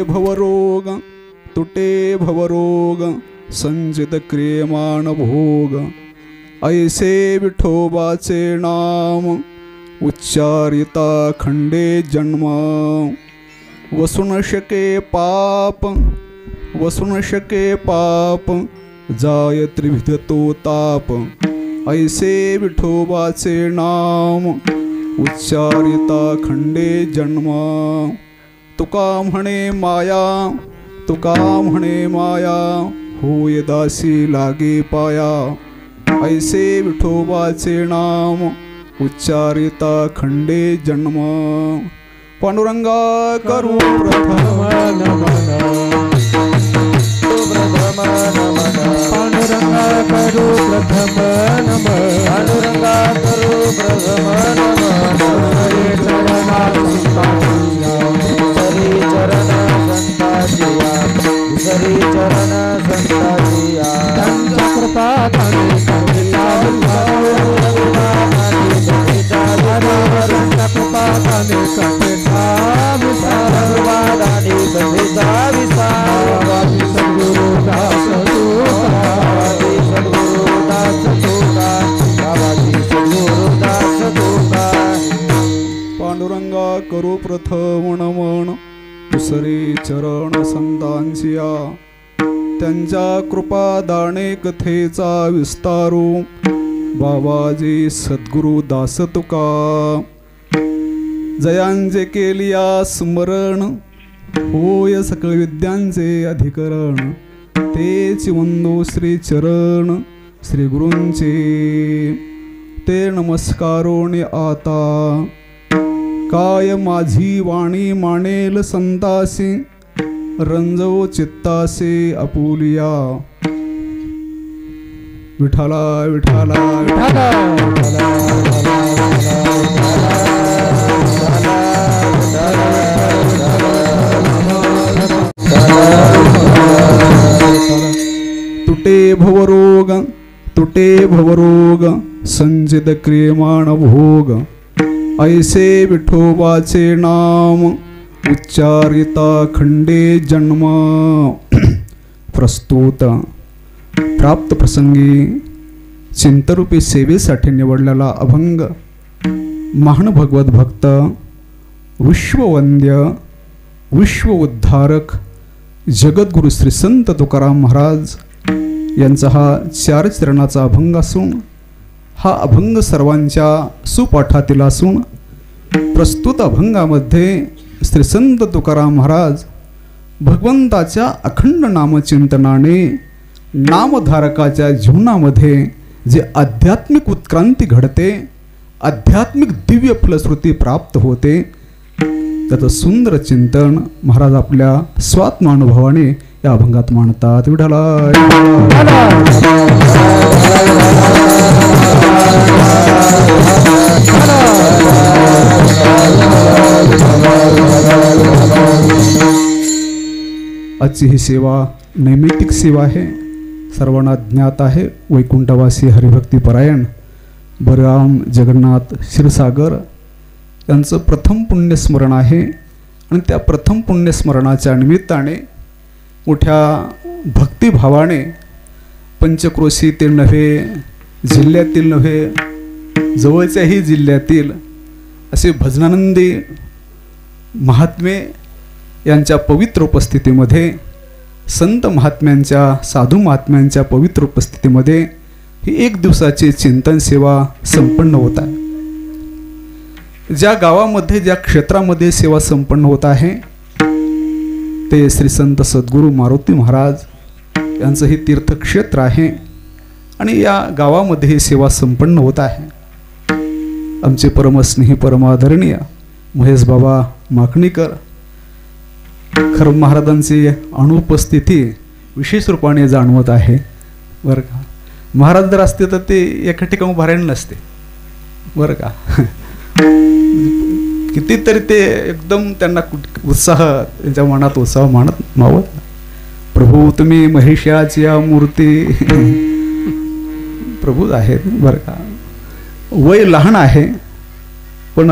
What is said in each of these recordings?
भवरोग तुटे भवरोग संचित क्रियमाण भोग ऐसे विठोबाचे नाम उच्चारिता खंडे जन्म वसुन शके पाप वसुन शके पाप जाय त्रिविध तो ताप ऐसे विठोबाचे नाम उच्चारिता खंडे जन्म तुका म्हणे माया तुका म्हणे माया होय दासी लागे पाया ऐसे विठोबाचे नाम उच्चारिता खंडे जन्म पांडुरंगा करू प्रथम पांडुरंगा करू प्रथम नम पांडुरंगा करू प्रथम नम हरी चरण संताजिया हरी चरण संताजिया त्यांच्या कृपा पांडुरंगा करू प्रथम नमन दुसरे चरण संतांचिया त्यांच्या कृपा दाणे कथेचा विस्तारू बाबाजी सद्गुरु दास तुका जयांचे केलिया स्मरण होय सकळ विद्यांचे अधिकरण तेच वंदो श्री चरण श्री गुरूंचे ते नमस्कारोने आता काय माझी वाणी मानेल संतासी रंजव चित्तासे आपुलिया विठाला विठाला विठाला तुटे भवरोग तुटे भवरोग संचित क्रियमाण भोग ऐसे विठोबाचे नाम उच्चारिता खंडे जन्म प्रस्तुत प्राप्त प्रसंगी चिंतरूपी सेवेसाठी निवडलेला अभंग महान भगवत भक्त विश्ववंद्य विश्व उद्धारक जगद्गुरु श्री संत तुकाराम महाराज यांचा हा 4 चरणाचा अभंग असून हा अभंग सर्वांच्या सुपाठातील असून प्रस्तुत अभंगामध्ये श्री संत तुकाराम महाराज भगवंताच्या अखंड नामचिंतनाने नामधारकाच्या जीवनामध्ये जे आध्यात्मिक उत्क्रांती घडते आध्यात्मिक दिव्य फलश्रुती प्राप्त होते त्याचं सुंदर चिंतन महाराज आपल्या स्वात्मानुभवाने या अभंगात मांडतात. विठाला आजची ही सेवा नैमित्तिक सेवा आहे. सर्वांना ज्ञात आहे. वैकुंठवासी हरिभक्तीपरायण बलराम जगन्नाथ क्षीरसागर यांचं प्रथम पुण्यस्मरण आहे आणि त्या प्रथम पुण्यस्मरणाच्या निमित्ताने मोठ्या भक्तिभावाने पंचक्रोशीतील नव्हे जिल्ह्यातील नव्हे जवळच्याही जिल्ह्यातील असे भजनानंदी महात्मे यांच्या पवित्र उपस्थितीमध्ये संत महात्म्यांच्या साधू महात्म्यांच्या पवित्र उपस्थितीमध्ये ही 1 दिवसाची चिंतन सेवा संपन्न होत आहे. ज्या गावामध्ये ज्या क्षेत्रामध्ये सेवा संपन्न होत आहे ते श्री संत सद्गुरू मारुती महाराज यांचं हे तीर्थक्षेत्र आहे आणि या गावामध्ये ही सेवा संपन्न होत आहे. आमचे परमस्नेही परमादरणीय महेश बाबा माकणीकर खरं महाराजांची अनुपस्थिती विशेष रूपाने जाणवत आहे बरं का. महाराज जर असते तर ते एका ठिकाणी भरायला नसते बरं का. कितीतरी ते एकदम त्यांना उत्साह त्यांच्या मनात उत्साह मावत. प्रभू तुम्ही महिषाची मूर्ती प्रभू आहेत बरं का. वय लहान आहे पण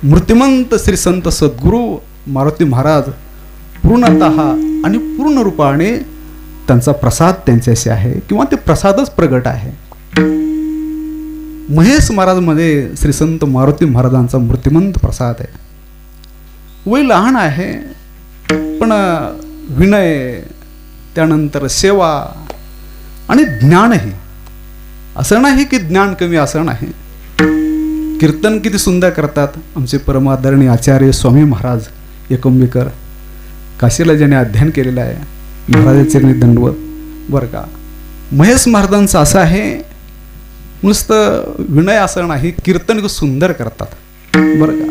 मूर्तिमंत श्री संत सद्गुरू मारुती महाराज पूर्णतः आणि पूर्ण रूपाने त्यांचा प्रसाद त्यांच्याशी आहे किंवा ते प्रसादच प्रगट आहे. महेश महाराज मध्ये श्री संत मारुती महाराजांचा मूर्तिमंत प्रसाद आहे. वय लहान आहे पण विनय, त्यानंतर सेवा आणि ज्ञानही. असं नाही की ज्ञान कमी, असं नाही. कीर्तन किती सुंदर करतात आमचे परमादरणीय आचार्य स्वामी महाराज एकंबीकर. काशीला ज्याने अध्ययन केलेलं आहे, महाराजाचे दंडवत. बरं का, महेश महाराजांचं असं आहे, नुसतं विनय असं नाही, कीर्तन सुंदर करतात. बरं का,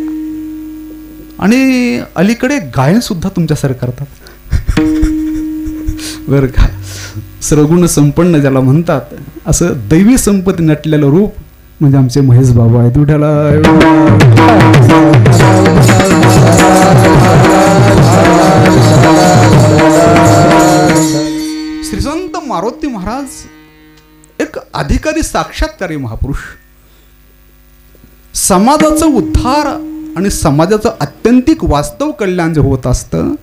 आणि अलीकडे गायन सुद्धा तुमच्यासारखं करतात. बरं का, सर्वगुण संपन्न ज्याला म्हणतात, असं दैवी संपत्ती नटलेलं रूप म्हणजे आमचे महेश बाबा आहेत. विठ्ठला श्री संत मारुती महाराज एक अधिकारी साक्षात्कारी महापुरुष. समाजाचा उद्धार आणि समाजाचं आत्यंतिक वास्तव कल्याण जे होत असतं,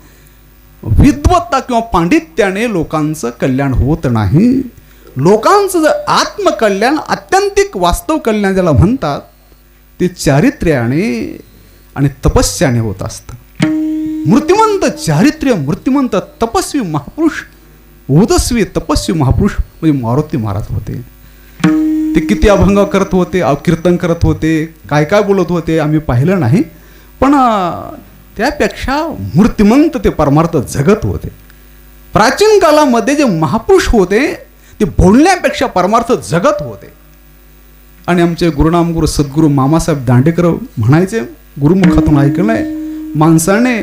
विद्वत्ता किंवा पांडित्याने लोकांचं कल्याण होत नाही. लोकांचं जर आत्मकल्याण, आत्यंतिक वास्तव कल्याण ज्याला म्हणतात, ते चारित्र्याने आणि तपस्याने होत असतं. मूर्तिमंत चारित्र्य, मूर्तिमंत तपस्वी महापुरुष, ओजस्वी तपस्वी महापुरुष म्हणजे मारुती महाराज होते. ते किती अभंग करत होते, कीर्तन करत होते, काय काय बोलत होते आम्ही पाहिलं नाही, पण त्यापेक्षा मूर्तिमंत ते परमार्थ जगत होते. प्राचीन काळामध्ये जे महापुरुष होते ते बोलण्यापेक्षा परमार्थ जगत होते. आणि आमचे गुरुनाम गुरु सद्गुरू मामासाहेब दांडेकर म्हणायचे, गुरुमुखातून ऐकलंय, माणसाने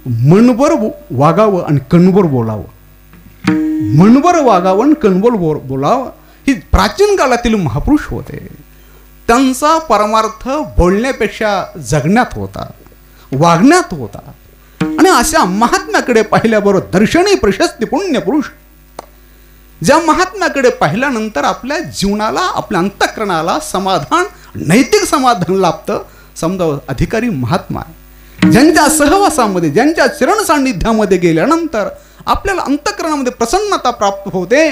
मनभर वागावं आणि कणभर बोलावं. मनभर वागावं आणि कणभर बोलावं, ही प्राचीन काळातील महापुरुष होते. त्यांचा परमार्थ बोलण्यापेक्षा जगण्यात होता, वागण्यात होता. आणि अशा महात्म्याकडे पाहिल्याबरोबर दर्शनी प्रशस्ती पुण्य पुरुष, ज्या महात्म्याकडे पाहिल्यानंतर आपल्या जीवनाला, आपल्या अंतःकरणाला समाधान, नैतिक समाधान लाभतं. समजा अधिकारी महात्मा, ज्यांच्या सहवासामध्ये, ज्यांच्या चरण सान्निध्यामध्ये गेल्यानंतर आपल्याला अंतःकरणामध्ये प्रसन्नता प्राप्त होते,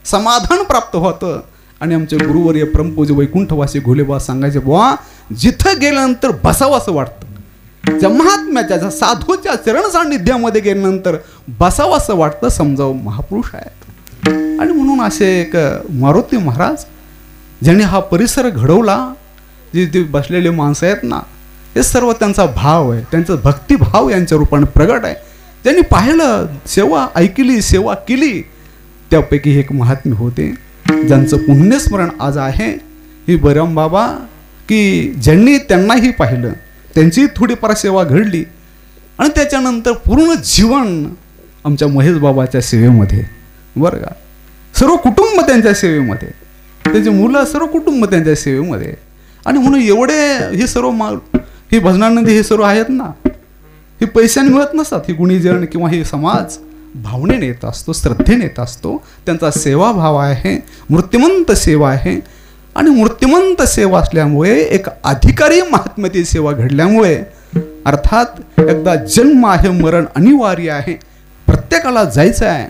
समाधान प्राप्त होतं. आणि आमचे गुरुवर्य परमपूज्य वैकुंठवासी घोलेबा सांगायचे, बुवा जिथं गेल्यानंतर बसावंसं वाटतं. ज्या महात्म्याच्या, ज्या साधूच्या चरण सान्निध्यामध्ये गेल्यानंतर बसावंसं वाटतं, समजावं महापुरुष आहे. आणि म्हणून असे एक मारुती महाराज ज्यांनी हा परिसर घडवला, जे बसलेले माणसं आहेत ना, हे सर्व त्यांचा भाव आहे, त्यांचा भक्तिभाव यांच्या रूपाने प्रगट आहे. ज्यांनी पाहिलं, सेवा ऐकली, सेवा केली, त्यापैकी एक महात्मे होते ज्यांचं पुण्यस्मरण आज आहे. ही बरम बाबा, की ज्यांनी त्यांनाही पाहिलं, त्यांची थोडीफार सेवा घडली आणि त्याच्यानंतर पूर्ण जीवन आमच्या महेश बाबाच्या सेवेमध्ये. बरं का, सर्व कुटुंब त्यांच्या सेवेमध्ये, त्यांची मुलं, सर्व कुटुंब त्यांच्या सेवेमध्ये. आणि म्हणून एवढे हे सर्व हे भजनानंदी हे सर्व आहेत ना, हे पैशाने मिळत नसतात. ही गुणीजन किंवा हे समाज भावनेने येत असतो, श्रद्धेने येत असतो. त्यांचा सेवाभाव आहे, मूर्तिमंत सेवा आहे. आणि मूर्तिमंत सेवा असल्यामुळे, एक अधिकारी महात्म्याची सेवा घडल्यामुळे, अर्थात एकदा जन्म आहे, मरण अनिवार्य आहे, प्रत्येकाला जायचं आहे.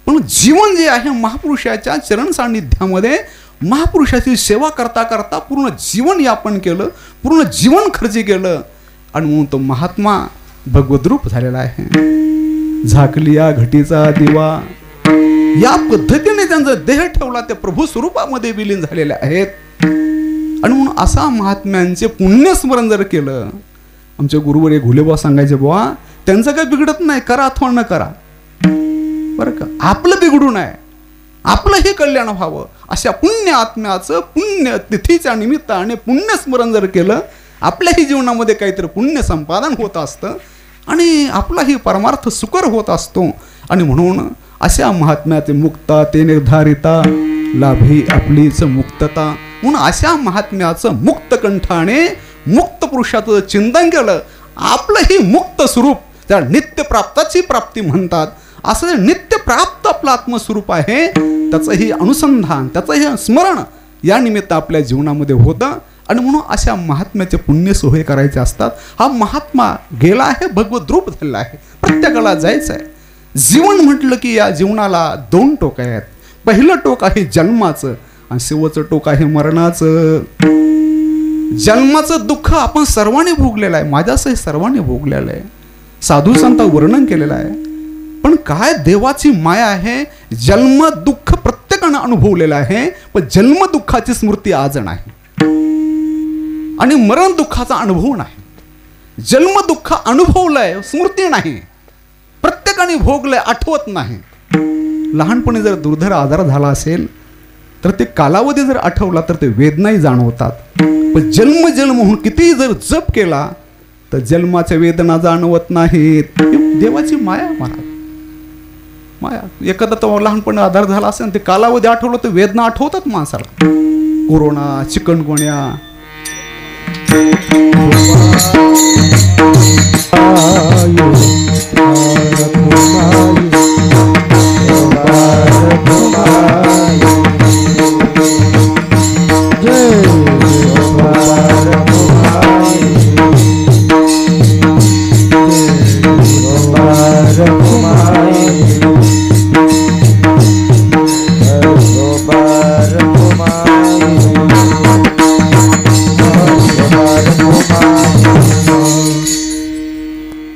पण जीवन जे आहे महापुरुषाच्या चरण सान्निध्यामध्ये महापुरुषाची सेवा करता करता पूर्ण जीवन यापन केलं, पूर्ण जीवन खर्च केलं. आणि म्हणून तो महात्मा भगवद्रूप झालेला आहे. झाकली या घटीचा दिवा, या पद्धतीने त्यांचा देह ठेवला, त्या प्रभू स्वरूपामध्ये विलीन झालेले आहेत. आणि म्हणून असा महात्म्यांचे पुण्यस्मरण जर केलं, आमचे गुरुवर घुलेबा सांगायचे, बुवा त्यांचं काही बिघडत नाही, करा अथवा न करा. बरं का, आपलं बिघडू नये, आपलं हे कल्याण व्हावं, अशा पुण्य आत्म्याचं पुण्य तिथीच्या निमित्ताने पुण्यस्मरण जर केलं, आपल्याही जीवनामध्ये काहीतरी पुण्य संपादन होत असतं आणि आपलाही परमार्थ सुकर होत असतो. आणि म्हणून अशा महात्म्याचे मुक्ता ते निर्धारिता, लाभी आपलीच मुक्तता. म्हणून अशा महात्म्याचं मुक्त कंठाने मुक्त पुरुषाचं चिंतन केलं, आपलंही मुक्त स्वरूप, त्या नित्यप्राप्ताची प्राप्ती म्हणतात, असं नित्यप्राप्त आपलं आत्मस्वरूप आहे, त्याचंही अनुसंधान, त्याचंही स्मरण या निमित्त आपल्या जीवनामध्ये होतं. आणि म्हणून अशा महात्म्याचे पुण्य सोहळे करायचे असतात. हा महात्मा गेला आहे, भगवत रूप झालेला आहे, प्रत्येकाला जायचं आहे. जीवन म्हटलं की या जीवनाला 2 टोक आहेत. पहिलं टोक आहे जन्माचं आणि शेवटचं टोक आहे मरणाचं. जन्माचं दुःख आपण सर्वांनी भोगलेलं आहे, माझ्यासही सर्वांनी भोगलेलं आहे, साधू संत वर्णन केलेलं आहे. पण काय देवाची माया आहे, जन्म दुःख प्रत्येकानं अनुभवलेलं आहे, पण जन्म दुःखाची स्मृती आज नाही आणि मरण दुःखाचा अनुभव नाही. जन्म दुःख अनुभवलंय, स्मृती नाही, प्रत्येकाने भोगलंय, आठवत नाही. लहानपणी जर दुर्धर आजार झाला असेल तर ते कालावधी जर आठवला तर ते वेदनाही जाणवतात. पण जन्म म्हणून कितीही जर जप केला तर जन्माच्या वेदना जाणवत नाहीत. देवाची माया महाराज, माया. एखादा तो लहानपणी आधार झाला असेल ते कालावधी आठवलं तर वेदना आठवतात माणसाला. कोरोना, चिकनगुन्या,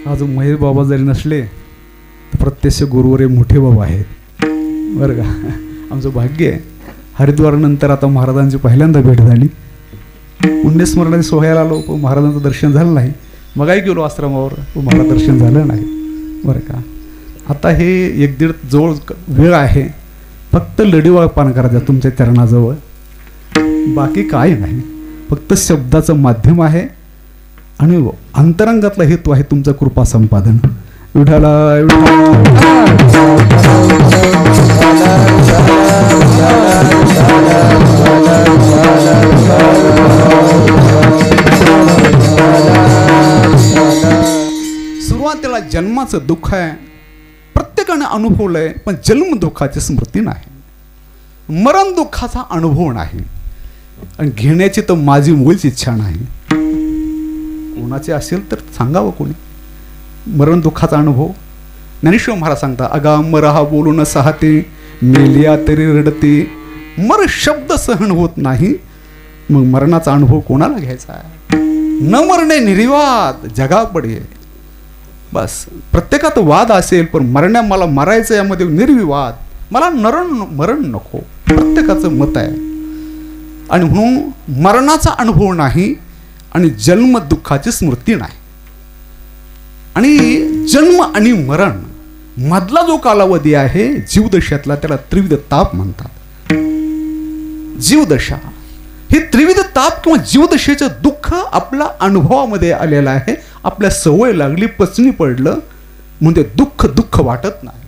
आज महेश बाबा जरी नसले तर प्रत्यक्ष गुरुवरे मोठे बाबा आहेत बरं का. आमचं भाग्य आहे. हरिद्वारनंतर आता महाराजांची पहिल्यांदा भेट झाली. पुण्यस्मरणाने सोहळ्याला आलो, पण महाराजांचं दर्शन झालं नाही. मगाही गेलो आश्रमावर, पण महाराज दर्शन झालं नाही बरं का. आता हे 1-1.5 जवळ वेळ आहे, फक्त लढीवाळ पान करायचा तुमच्या चरणाजवळ, बाकी काय नाही. फक्त शब्दाचं माध्यम आहे आणि अंतरंगातला हेतू आहे तुमचं कृपा संपादन. विठाला सुरुवातीला जन्माचं दुःख आहे, प्रत्येकाने अनुभवलंय, पण जन्म दुःखाची स्मृती नाही, मरण दुःखाचा अनुभव नाही आणि घेण्याची तर माझी मूळची इच्छा नाही. कोणाचे असेल तर सांगावं कोणी. मरण दुःखाचा अनुभव ज्ञानेश्वर महाराज सांगता, अगा मरहा बोलू न सहाते, मेलिया तरी रडते, मर शब्द सहन होत नाही. मग मरणाचा अनुभव कोणाला घ्यायचा आहे? न मरणे निर्वाद जगा पडे. बस प्रत्येकात वाद असेल, पण मला मरायचं यामध्ये निर्विवाद, मला मरण नको, प्रत्येकाचं मत आहे. आणि म्हणून मरणाचा अनुभव नाही आणि जन्म दुःखाची स्मृती नाही. आणि जन्म आणि मरण मधला जो कालावधी आहे जीवदशातला, त्याला त्रिविध ताप म्हणतात. जीवदशा हे त्रिविध ताप किंवा जीवदशेचं दुःख आपल्या अनुभवामध्ये आलेलं आहे. आपल्या सवय लागली, पचनी पडलं, म्हणजे दुःख वाटत नाही.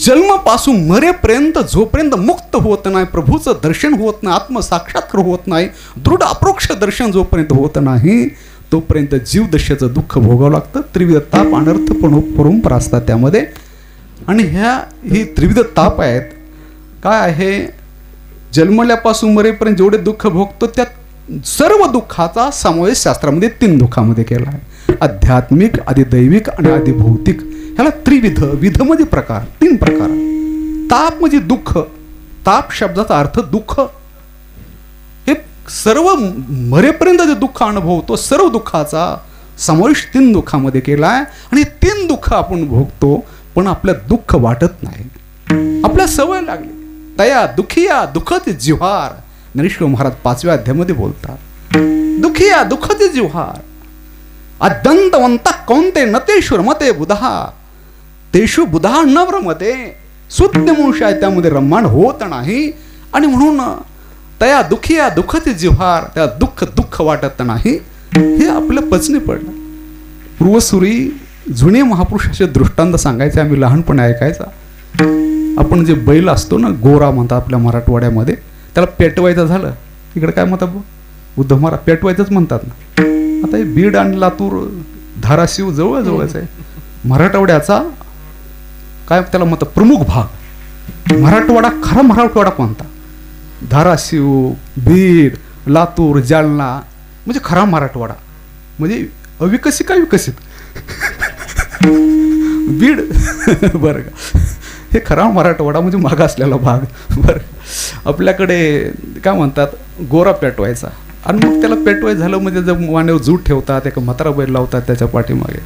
जन्मापासून मरेपर्यंत जोपर्यंत मुक्त होत नाही, प्रभूचं दर्शन होत नाही, आत्मसाक्षात्कार होत नाही, दृढ अप्रोक्ष दर्शन जोपर्यंत होत नाही, तोपर्यंत जीवदशेचं दुःख भोगावं लागतं. त्रिविध ताप अनर्थ परंपरा असतात त्यामध्ये. आणि ही त्रिविध ताप आहेत. काय आहे, जन्मल्यापासून मरेपर्यंत जेवढे दुःख भोगतो त्यात सर्व दुःखाचा समावेश शास्त्रामध्ये 3 दुःखामध्ये केला आहे. आध्यात्मिक, आदिदैविक आणि आदिभौतिक. ह्याला त्रिविध, विध म्हणजे प्रकार, 3 प्रकार. ताप म्हणजे दुःख. ताप शब्दाचा अर्थ दुःख. हे सर्व मरेपर्यंत जे दुःख अनुभवतो, सर्व दुःखाचा समावेश 3 दुःखामध्ये केला आहे. आणि 3 दुःख आपण भोगतो, पण आपल्या दुःख वाटत नाही, आपल्या सवय लागली. तया दुखिया दुःखते जिव्हार, ज्ञानेश्वर महाराज 5व्या अध्यायामध्ये बोलतात. दुखिया दुःखते जिव्हार, अदंतवंत कौंते नतेश्वर मते बुधा, तेषु बुधा न भ्रमते. शुद्ध मनुष्य आहे, त्यामध्ये रममाण होत नाही. आणि म्हणून तया दुखिया दुःखते जिव्हार, त्या दुःख वाटत नाही. हे आपलं पचनी पडलं. पूर्वसुरी जुने महापुरुषाचे दृष्टांत सांगायचे, आम्ही लहानपणी ऐकायचा. आपण जे बैल असतो ना, गोरा म्हणतात आपल्या मराठवाड्यामध्ये, त्याला पेटवायचं झालं, इकडे काय म्हणतात उद्धव महाराज, पेटवायचंच म्हणतात ना. आता हे बीड आणि लातूर, धाराशिव जवळच आहे. मराठवाड्याचा काय त्याला म्हणतात प्रमुख भाग. मराठवाडा खरा मराठवाडा कोणता? धाराशिव, बीड, लातूर, जालना म्हणजे खरा मराठवाडा, म्हणजे अविकसित का विकसित बीड बरं का, हे खरा मराठवाडा म्हणजे मागासलेला भाग. बरं आपल्याकडे काय म्हणतात गोरा पेटवायचा, आणि मग त्याला पेटवायचं झालं म्हणजे जर वाण्यावर जूट ठेवतात, एका म्हातारा बैल लावतात त्याच्या पाठीमागे,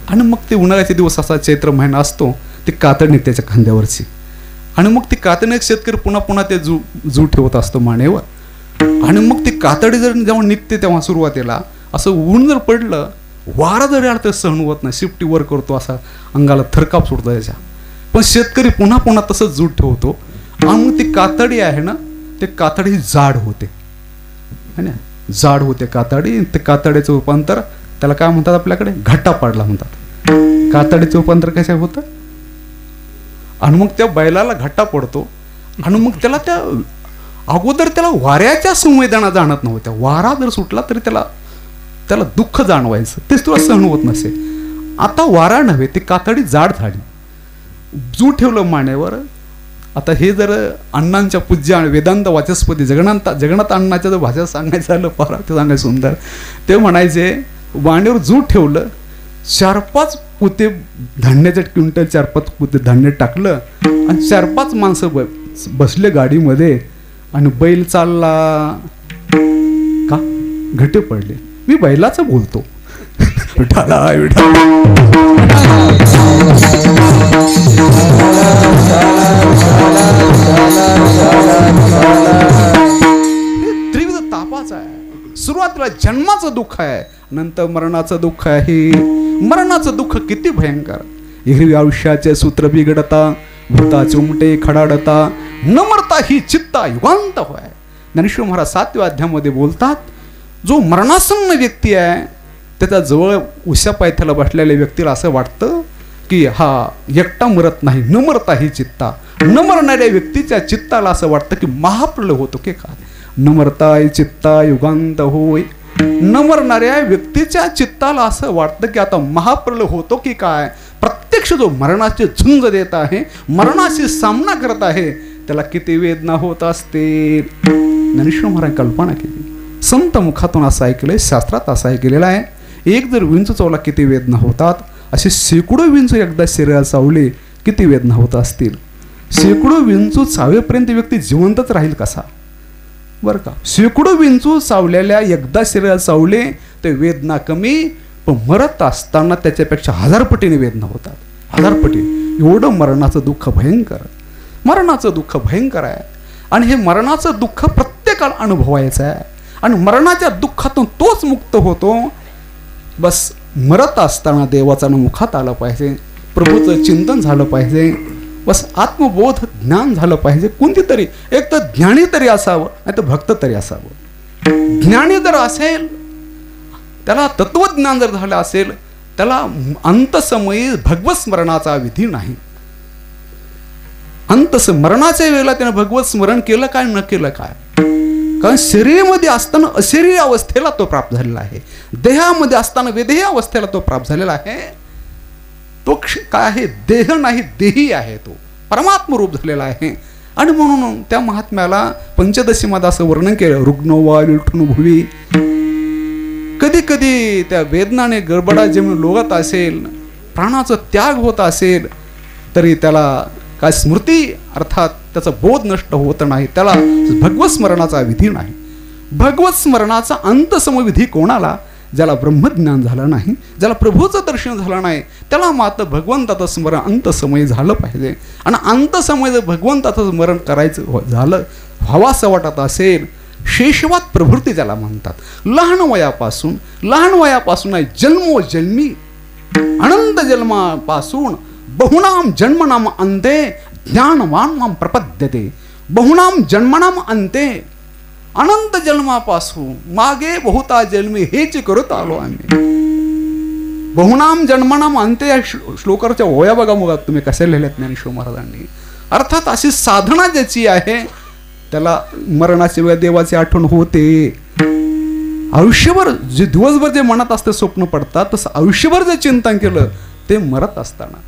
आणि मग ते उन्हाळ्याचे दिवस असा चैत्र महिना असतो, ती कातडी त्याच्या खांद्यावरची, आणि मग ती कातडी शेतकरी पुन्हा पुन्हा ते जू ठेवत असतो मानेवर, आणि मग ती कातडी जर जेव्हा निघते तेव्हा सुरुवातीला असं ऊन जर पडलं, वारा जरी आला तर सहन होत नाही, शिफ्टी वर करतो, असा अंगाला थरकाप सुटतो त्याच्या, पण शेतकरी पुन्हा पुन्हा तसंच जूट ठेवतो, आणि मग ती कातडी आहे ना, ते कातडी जाड होते है ना, जाड होते कातडी. ते कातडीचं रूपांतर त्याला काय म्हणतात आपल्याकडे घट्टा पाडला म्हणतात. कातडीचं रूपांतर कसं होतं, आणि मग त्या बैलाला घट्टा पडतो, आणि मग त्याला त्या अगोदर त्याला वाऱ्याच्या संवेदना जाणत नव्हत्या, वारा जर सुटला तरी त्याला दुःख जाणवायचं, तेच तुला सहन होत नसे. आता वारा नव्हे, ती कातडी जाड झाली, जू ठेवलं मानेवर. आता हे जर अण्णांच्या पूज्य आणि वेदांत वाचस्पती जगन्नाथ अण्णाच्या जर भाषा सांगायचं झालं, फार ते सांगायचं सुंदर, ते म्हणायचे वाण्यावर जू ठेवलं, 4-5 पोते धान्याच्या क्विंटल 4-5 पोते धान्य टाकलं, आणि 4-5 माणसं बसले गाडीमध्ये, आणि बैल चालला का घटे पडले. मी बैलाचं बोलतो विठाला त्रिविध तापाचं आहे. सुरुवातीला जन्माचं दुःख आहे, नंतर मरणाचं दुःख आहे. मरणाचं दुःख किती भयंकर. हिरवी आयुष्याचे सूत्र बिघडता, भूताचे उमटे खडाडता, न मरता ही चित्ता युगांत होय. ज्ञानेश्वर महाराज 7व्या अध्यायामध्ये बोलतात, जो मरणासन्न व्यक्ती आहे त्याच्या जवळ उशा पायथ्याला बसलेल्या व्यक्तीला असं वाटतं की हा एकटा मरत नाही, न मरता ही चित्ता. न मरणाऱ्या व्यक्तीच्या चित्ताला असं वाटतं की महाप्रलय होतो की काय. न मरता ही चित्ता युगांत होय. न मरणाऱ्या व्यक्तीच्या चित्ताला असं वाटतं की आता महाप्रलय होतो की काय. प्रत्यक्ष जो मरणाची झुंज देत आहे, मरणाशी सामना करत आहे, त्याला किती वेदना होत असते. ज्ञानेश्वर महाराज कल्पना केली, संत मुखातून असं ऐकलंय, शास्त्रात असं ऐकलेलं आहे. एक जर विंचू चावला किती वेदना होतात, असे शेकडो विंचू एकदा शरीरात चावले किती वेदना होत असतील. शेकडो विंचू चावेपर्यंत व्यक्ती जिवंतच राहील कसा, बरं का. शेकडो विंचू चावलेल्या एकदा शरीरात चावले ते वेदना कमी, पण मरत असताना त्याच्यापेक्षा 1000 पटीने वेदना होतात, 1000 पटीने. एवढं मरणाचं दुःख भयंकर, मरणाचं दुःख भयंकर आहे. आणि हे मरणाचं दुःख प्रत्येकाला अनुभवायचं आहे, आणि मरणाच्या दुःखातून तोच मुक्त होतो. बस मरत असताना देवाचं मुखात आलं पाहिजे, प्रभूचं चिंतन झालं पाहिजे, बस आत्मबोध ज्ञान झालं पाहिजे. कोणती तरी एक तर ज्ञानी तरी असावं, नाही तर भक्त तरी असावं. ज्ञानी जर असेल, त्याला तत्वज्ञान जर झालं असेल, त्याला अंतसमयी भगवत स्मरणाचा विधी नाही. मरणाच्या वेळेला त्यानं भगवत स्मरण केलं काय न केलं काय, कारण शरीरामध्ये असताना अशरीरी अवस्थेला तो प्राप्त झालेला आहे, देहामध्ये असताना वेदेही अवस्थेला तो प्राप्त झालेला आहे. तो काय आहे, देह नाही देही आहे, तो परमात्म रूप झालेला आहे. आणि म्हणून त्या महात्म्याला पंचदशीमध्ये असं वर्णन केलं, रुग्णवा विठून भुवी. कधी कधी त्या वेदनाने गडबडा जेव्हा लोळत असेल, प्राणाचा त्याग होत असेल, तरी त्याला काय स्मृती अर्थात त्याचा बोध नष्ट होत नाही, त्याला भगवत स्मरणाचा विधी नाही. भगवत स्मरणाचा अंतसमविधी कोणाला, ज्याला ब्रह्मज्ञान झालं नाही, ज्याला प्रभूचं दर्शन झालं नाही, त्याला मात्र भगवंताचं स्मरण अंतसमयी झालं पाहिजे. आणि अंतसमयी जर भगवंताचं स्मरण करायचं झालं, व्हावासं वाटत असेल, शेषवात प्रवृत्ती ज्याला म्हणतात. लहान वयापासून आहे जन्मोजन्मी, अनंत जन्मापासून बहुनाम जन्मनाम अंते ज्ञानवान माम प्रपद्यते. बहुनाम जन्मनाम अंते, अनंत जन्मापासून मागे बहुता जन्मी हेच करत आलो आम्ही. बहुनाम जन्मनाम अंते या श्लोकाच्या ओया बघा मग तुम्ही कसे लिहिल्यात ज्ञानेश्वर महाराजांनी. अर्थात अशी साधना ज्याची आहे त्याला मरणाची वेळ देवाची आठवण होते. आयुष्यभर जे दिवसभर जे मनात असते स्वप्न पडतात, तसं आयुष्यभर जे चिंतन केलं ते मरत असताना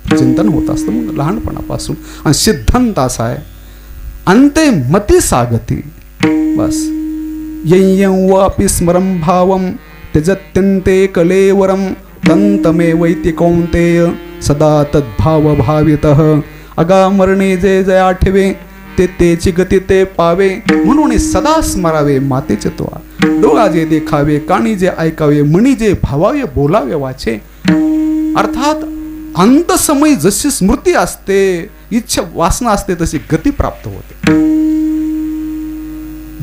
चिंतन होत असतं मग लहानपणापासून. आणि सिद्धांत असा आहे, अंते मती सागती. बस यं वापि स्मरं भावं त्यजत्यन्ते कलेवरं तन्तमे वैति कौन्तेय सदा तद्भाव भावितः. अगामरणे जे जे आठवे ते तेची गती ते पावे. म्हणून सदा स्मरावे मातेचे त्वा. डोळा जे देखावे, कानी जे ऐकावे, मनी जे भावावे, बोलावे वाचे. अर्थात अंतसमयी जशी स्मृती असते, इच्छा वासना असते, तशी गती प्राप्त होते.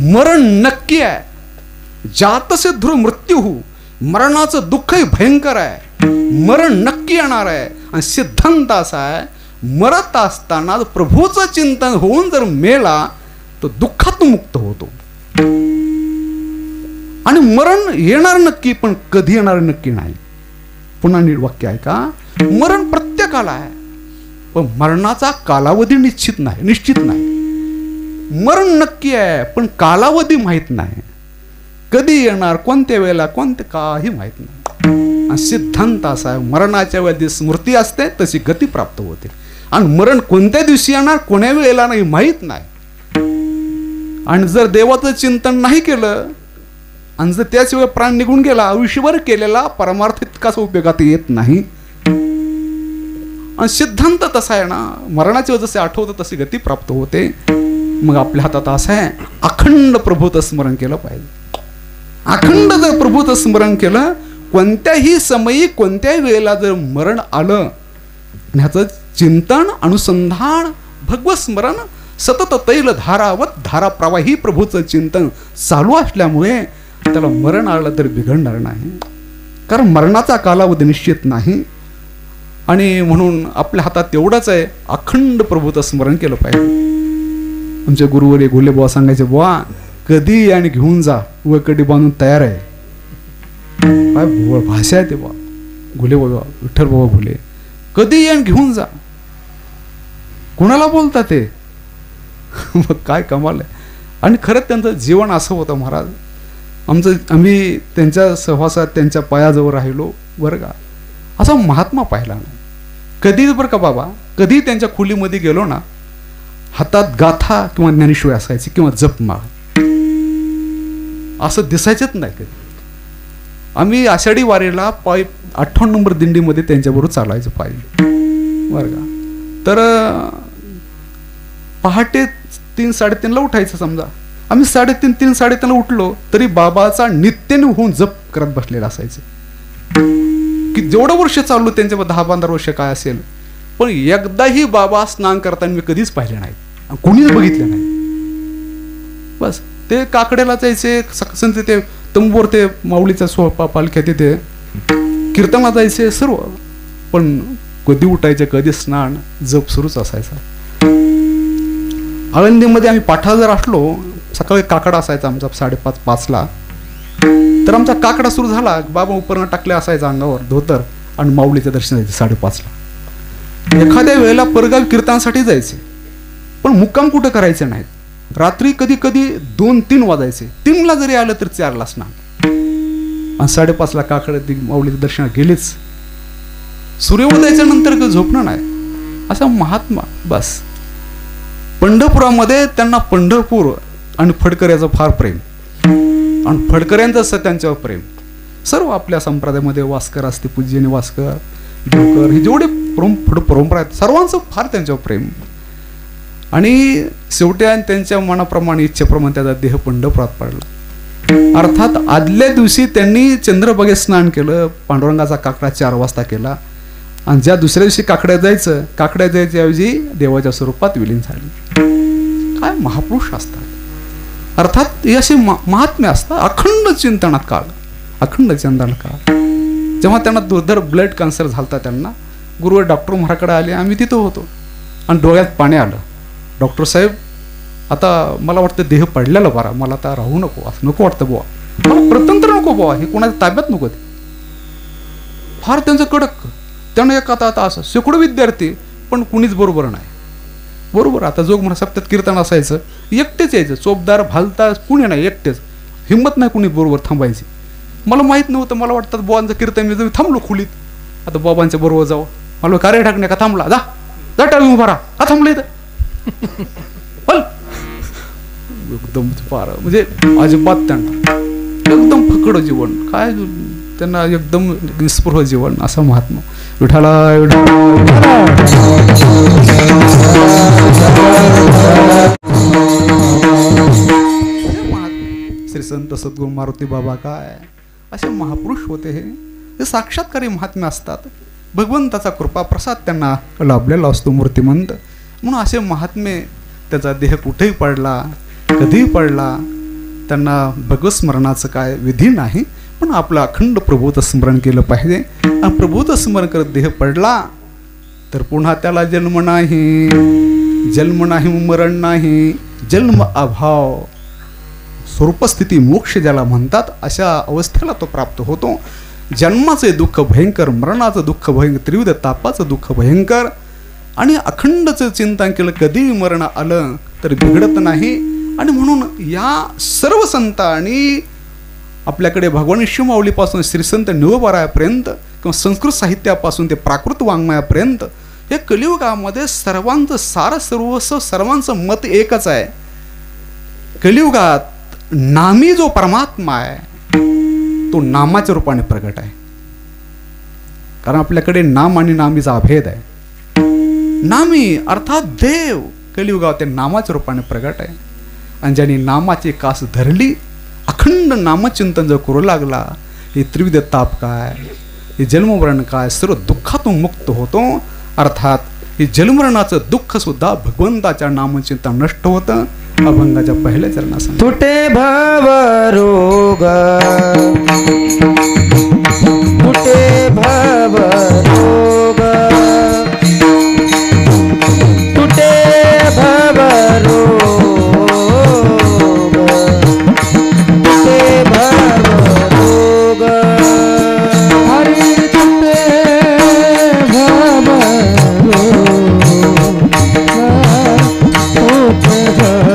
मरण नक्की आहे. जातसे ध्रुव मृत्यू. मरणाचं दुःखही भयंकर आहे. मरण नक्की येणार आहे. आणि सिद्धांत असा आहे, मरत असताना प्रभूचं चिंतन होऊन जर मेला तर दुःखातून मुक्त होतो. आणि मरण येणार नक्की, पण कधी येणार नक्की नाही. पुन्हा नीट वाक्य आहे का, मरण प्रत्येकाला आहे, पण मरणाचा कालावधी निश्चित नाही. मरण नक्की आहे, पण कालावधी माहित नाही. कधी येणार, कोणत्या वेळेला, कोणते काही माहित नाही. आणि सिद्धांत असा आहे, मरणाच्या वेळी स्मृती असते तशी गती प्राप्त होते. आणि मरण कोणत्या दिवशी येणार, कोण्या वेळेला नाही माहित नाही. आणि जर देवाचं चिंतन नाही केलं आणि जर त्याच वेळी प्राण निघून गेला, आयुष्यभर केलेला परमार्थ तितकाच उपयोगात येत नाही. आणि सिद्धांत तसा आहे ना, मरणाच्या वेळी जसे आठवतं तशी गती प्राप्त होते. मग आपल्या हातात असं आहे, अखंड प्रभूचं स्मरण केलं पाहिजे. अखंड जर प्रभूचं स्मरण केलं, कोणत्याही समयी कोणत्याही वेळेला जर मरण आलं, ह्याचं चिंतन, अनुसंधान, भगवत स्मरण सतत तैल धारावत धारा प्रवाही प्रभूचं चिंतन चालू असल्यामुळे त्याला मरण आलं तर बिघडणार नाही. कारण मरणाचा कालावधी निश्चित नाही. आणि म्हणून आपल्या हातात तेवढंच आहे, अखंड प्रभूचं स्मरण केलं पाहिजे. आमच्या गुरुवर घोले बुवा सांगायचे, बुवा कधी आणि घेऊन जा, व कधी बांधून तयार आहे. काय भाषा आहे ते बुवा, घोले बाबा, विठ्ठल बाबा घोले, कधी आणि घेऊन जा. कोणाला बोलता ते? मग काय कमाल आहे. आणि खरंच त्यांचं जीवन असं होतं महाराज. आम्ही त्यांच्या सहवासात त्यांच्या पायाजवळ राहिलो बरं का. असा महात्मा पाहिला नाही कधी बरं का बाबा. कधी त्यांच्या खोलीमध्ये गेलो ना, हातात गाथा किंवा ज्ञानेश्वरी असायची किंवा जपमाळ, असं दिसायचंच नाही कधी. आम्ही आषाढी वारीला 58 नंबर दिंडीमध्ये त्यांच्याबरोबर चालायचं पाहिजे बरं का. तर पहाटे 3-3:30ला उठायचं समजा. आम्ही 3:30-3:30ला उठलो तरी बाबाचा नित्याने होऊन जप करत बसलेला असायचे. की जेवढं वर्ष चाललो त्यांच्या 10-15 वर्ष काय असेल, पण एकदाही बाबा स्नान करताना मी कधीच पाहिले नाही, कोणीच बघितलं नाही. बस ते काकड्याला जायचे, संत ते तंबूवर ते माऊलीचा पालख्या तिथे कीर्तनाला जायचे सर्व, पण कधी उठायचे, कधी स्नान, जप सुरूच असायचा. आळंदीमध्ये आम्ही पाठा जर असलो, सकाळी काकडा असायचा आमचा 5:30-5ला, तर आमचा काकडा सुरू झाला, बाबा उपरणं टाकले असायचा अंगावर धोतर, आणि माऊलीचं दर्शन जायचे 5:30ला. एखाद्या वेळेला परगावी कीर्तनासाठी जायचे, पण मुक्काम कुठं करायचे नाहीत. रात्री कधी कधी 2-3 वाजायचे. 3ला जरी आलं तर 4ला स्नान, आणि 5:30ला काकडा माऊलीचं दर्शन गेलेच. सूर्योदयाच्या नंतर झोपणं नाही. असा महात्मा. बस पंढरपुरामध्ये त्यांना पंढरपूर आणि फडकऱ्याचं फार प्रेम, आणि फडकऱ्यांचं त्यांच्यावर प्रेम. सर्व आपल्या संप्रदायामध्ये वास्कर असते, पूज्य निवासकर, ढोकर, हे जेवढे परंपरा आहेत सर्वांचं फार त्यांच्यावर प्रेम. आणि शेवटी त्यांच्या मनाप्रमाणे, इच्छेप्रमाणे त्याचा देह पंढरपुरात पडला. अर्थात आदल्या दिवशी त्यांनी चंद्रभागेत स्नान केलं, पांडुरंगाचा काकडा 4 वाजता केला, आणि ज्या दुसऱ्या दिवशी काकड्या जायच्या ऐवजी देवाच्या स्वरूपात विलीन झाली. काय महापुरुष असतात. अर्थात हे असे महात्म्य असतात. अखंड चिंतनात काळ, अखंड चिंतनात काळ. जेव्हा त्यांना दुर्धर ब्लड कॅन्सर झालता, त्यांना गुरुवर डॉक्टर महाराकडे आले, आम्ही तिथं होतो, आणि डोळ्यात पाणी आलं. डॉक्टर साहेब, आता मला वाटतं देह पडलेला बरा, मला आता राहू नको, असं नको वाटतं बुवा, मला प्रतंत्र नको बुवा, हे कोणाच्या ताब्यात नको. ते फार त्यांचं कडक. त्यानं एक आता असं शेकडो विद्यार्थी, पण कुणीच बरोबर नाही. बरोबर आता जोग म्हणा सप्त्यात कीर्तन असायचं, एकटेच यायचं, चोपदार भालता कुणी नाही, एकटेच. हिंमत नाही कुणी बरोबर थांबायची. मला माहीत नव्हतं. मला वाटतं बुवांचं कीर्तन, मी थांबलो खोलीत, आता बाबांच्या बरोबर जावं. मला कार्य टाकणे का थांबला, जा टाळी उभा राहा, का थांबलं इथं. एकदम फार म्हणजे अजिबात त्यांना एकदम फकड जीवन, काय त्यांना एकदम निस्पृह जीवन असं महात्मा. विठाला श्री संत सद्गुरू मारुती बाबा काय असे महापुरुष होते. हे साक्षात्कारी महात्मे असतात. भगवंताचा कृपा प्रसाद त्यांना लाभलेला असतो मूर्तिमंत. म्हणून असे महात्मे त्याचा देह कुठेही पडला कधीही पडला त्यांना भगवस्मरणाचं काय विधी नाही, पण आपलं अखंड प्रभूत स्मरण केलं पाहिजे. आणि प्रभूत स्मरण करत देह पडला तर पुन्हा त्याला जन्म नाही, जन्म नाही मरण नाही, जन्म अभाव स्वरूपस्थिती मोक्ष ज्याला म्हणतात अशा अवस्थेला तो प्राप्त होतो. जन्माचे दुःख भयंकर, मरणाचं दुःख भयंकर, त्रिविध तापाचं दुःख भयंकर. आणि अखंडचं चिंतन केलं कधी मरण आलं तर बिघडत नाही. आणि म्हणून या सर्व संतांनी आपल्याकडे भगवान शिवमाऊलीपासून श्रीसंत निळोबारायापर्यंत किंवा संस्कृत साहित्यापासून ते प्राकृत वाङ्मयापर्यंत हे कलियुगामध्ये सर्वांचं सार सर्वस्व सर्वांचं मत एकच आहे. कलियुगात नामी जो परमात्मा आहे तो नामाच्या रूपाने प्रगट आहे. कारण आपल्याकडे नाम आणि नामीचा अभेद आहे. नामी अर्थात देव कलियुगात ते नामाच्या रूपाने प्रगट आहे. आणि ज्यांनी नामाची कास धरली अखंड नामचिंतन जर करू लागला हे त्रिविध ताप काय, हे जन्ममरण काय, सर्व दुःखातून मुक्त होतो. अर्थात हे जन्ममरणाचं दुःख सुद्धा भगवंताच्या नामचिंतन नष्ट होतं. अभंगाच्या पहिल्या चरणासंग तुटे भव रोग, तुटे भव रोग, तुटे भव रोग, तुटे भव रोग, हरि तुटे भव रोग, तुटे भव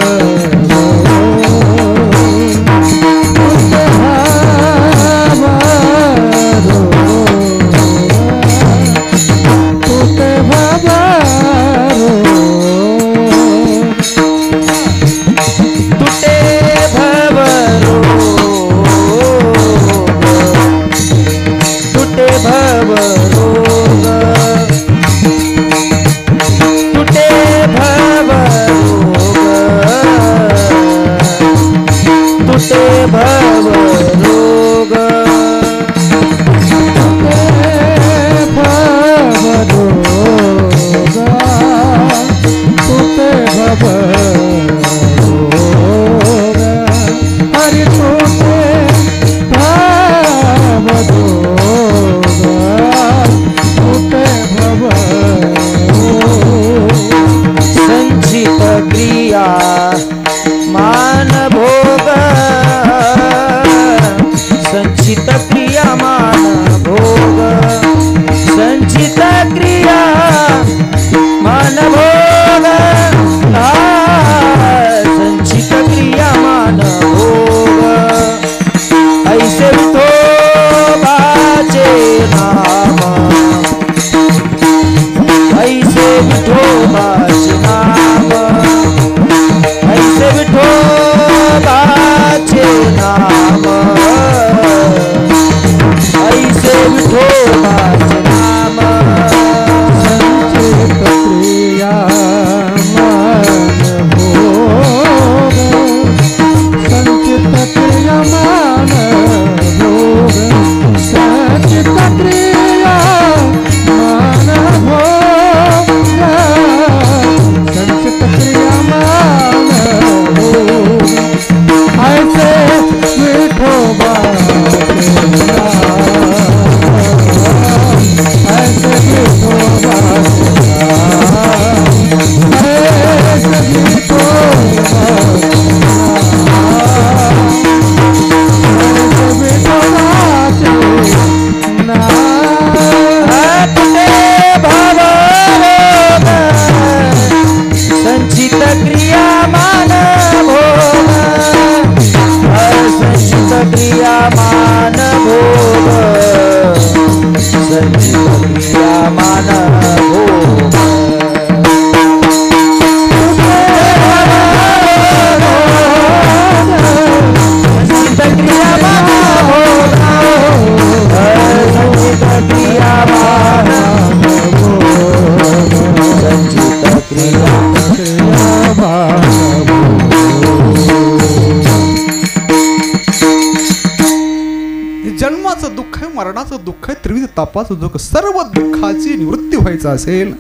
तापाचं दुःख सर्व दुःखाची निवृत्ती व्हायचं असेल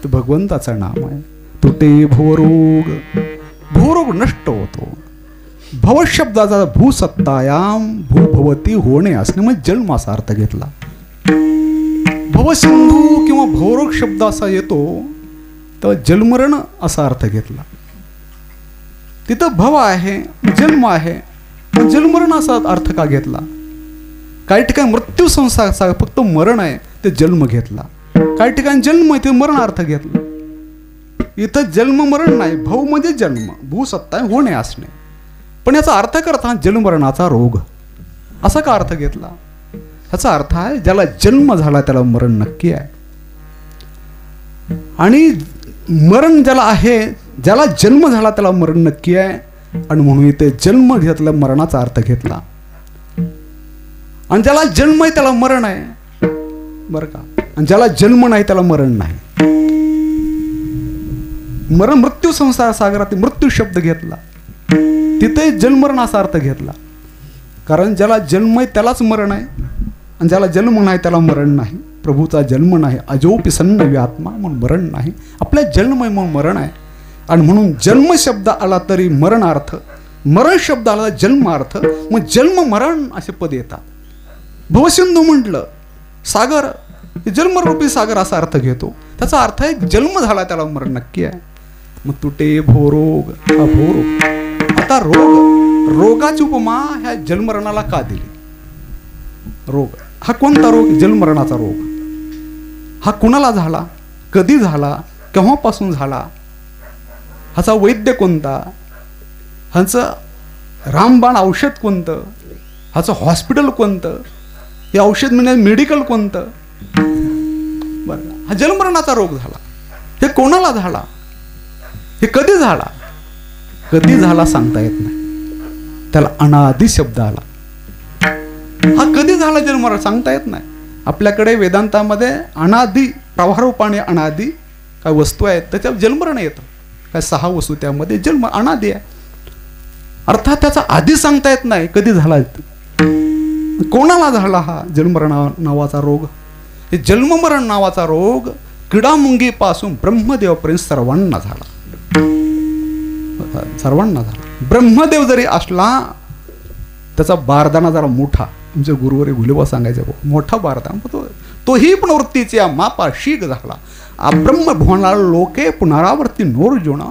तर भगवंताचं नाम आहे. तुटे भवरोग, भवरोग नष्ट होतो. भव शब्दाचा भूसत्तायाम भूभवती होणे असणे म्हणजे जन्म असा अर्थ घेतला. भवसिंधू किंवा भवरोग शब्द असा येतो तर जन्मरण असा अर्थ घेतला. तिथं भव आहे, जन्म आहे, जन्मरण असा अर्थ का घेतला? काही ठिकाणी मृत्यू संसार फक्त मरण आहे ते जन्म घेतला. काही ठिकाणी जन्म आहे ते मरण अर्थ घेतला. इथं जन्म मरण नाही, भव म्हणजे जन्म, भूसत्ता होणे असणे. पण याचा अर्थ करता जन्ममरणाचा रोग असा का अर्थ घेतला? ह्याचा अर्थ आहे ज्याला जन्म झाला त्याला मरण नक्की आहे. आणि मरण ज्याला आहे, ज्याला जन्म झाला त्याला मरण नक्की आहे. आणि म्हणून इथे जन्म घेतला, मरणाचा अर्थ घेतला. आणि ज्याला जन्म आहे त्याला मरण आहे बरं का, आणि ज्याला जन्म नाही त्याला मरण नाही. मरण मृत्यू संसार सागरात मृत्यू शब्द घेतला, तिथे जन्मरणाचा अर्थ घेतला. कारण ज्याला जन्म आहे त्यालाच मरण आहे, आणि ज्याला जन्म नाही त्याला मरण नाही. प्रभूचा जन्म नाही, अजोपी सन्न आत्मा म्हणून मरण नाही. आपल्या जन्म आहे म्हणून मरण आहे. आणि म्हणून जन्म शब्द आला तरी मरणार्थ, मरण शब्द आला जन्मार्थ, मग जन्म मरण असे पद येतात. भवसिंधू म्हटलं सागर, जन्मरूपी सागर असा अर्थ घेतो. त्याचा अर्थ आहे जन्म झाला त्याला मरण नक्की आहे. मग तुटे भोरोग, हा भोरोग. आता रोग, रोगाची उपमा ह्या जन्मरणाला का दिली? रोग हा कोणता रोग? जन्मरणाचा रोग. हा कुणाला झाला, कधी झाला, केव्हापासून झाला, ह्याचा वैद्य कोणता, ह्याचं रामबाण औषध कोणतं, ह्याचं हॉस्पिटल कोणतं, हे औषध म्हणजे मेडिकल कोणतं? बरं, हा जन्मरणाचा रोग झाला. हे कोणाला झाला, हे कधी झाला? कधी झाला सांगता येत नाही, त्याला अनादि शब्द आला. हा कधी झाला जन्मरण सांगता येत नाही. आपल्याकडे वेदांतामध्ये अनादि, प्रवाहरूपाने अनादि काय वस्तू आहेत त्याच्यावर जन्मरण येतं. काय 6 वस्तू त्यामध्ये जन्म अनादि आहे. अर्थात त्याचा आधी सांगता येत नाही कधी झाला. कोणाला झाला हा जन्मरण नावाचा रोग? हे जन्ममरण नावाचा रोग किडामुंगीपासून ब्रह्मदेवापर्यंत सर्वांना झाला. सर्वांना झाला. ब्रह्मदेव जरी असला त्याचा बारदाना जरा मोठा, आमचे गुरुवारी गुलेबा सांगायचे मोठा बारदाना, तोही पण वृत्तीच्या मापा शीघ झाला. ब्रह्मभुवनाला लोके पुनरावर्ती नोर्जुन.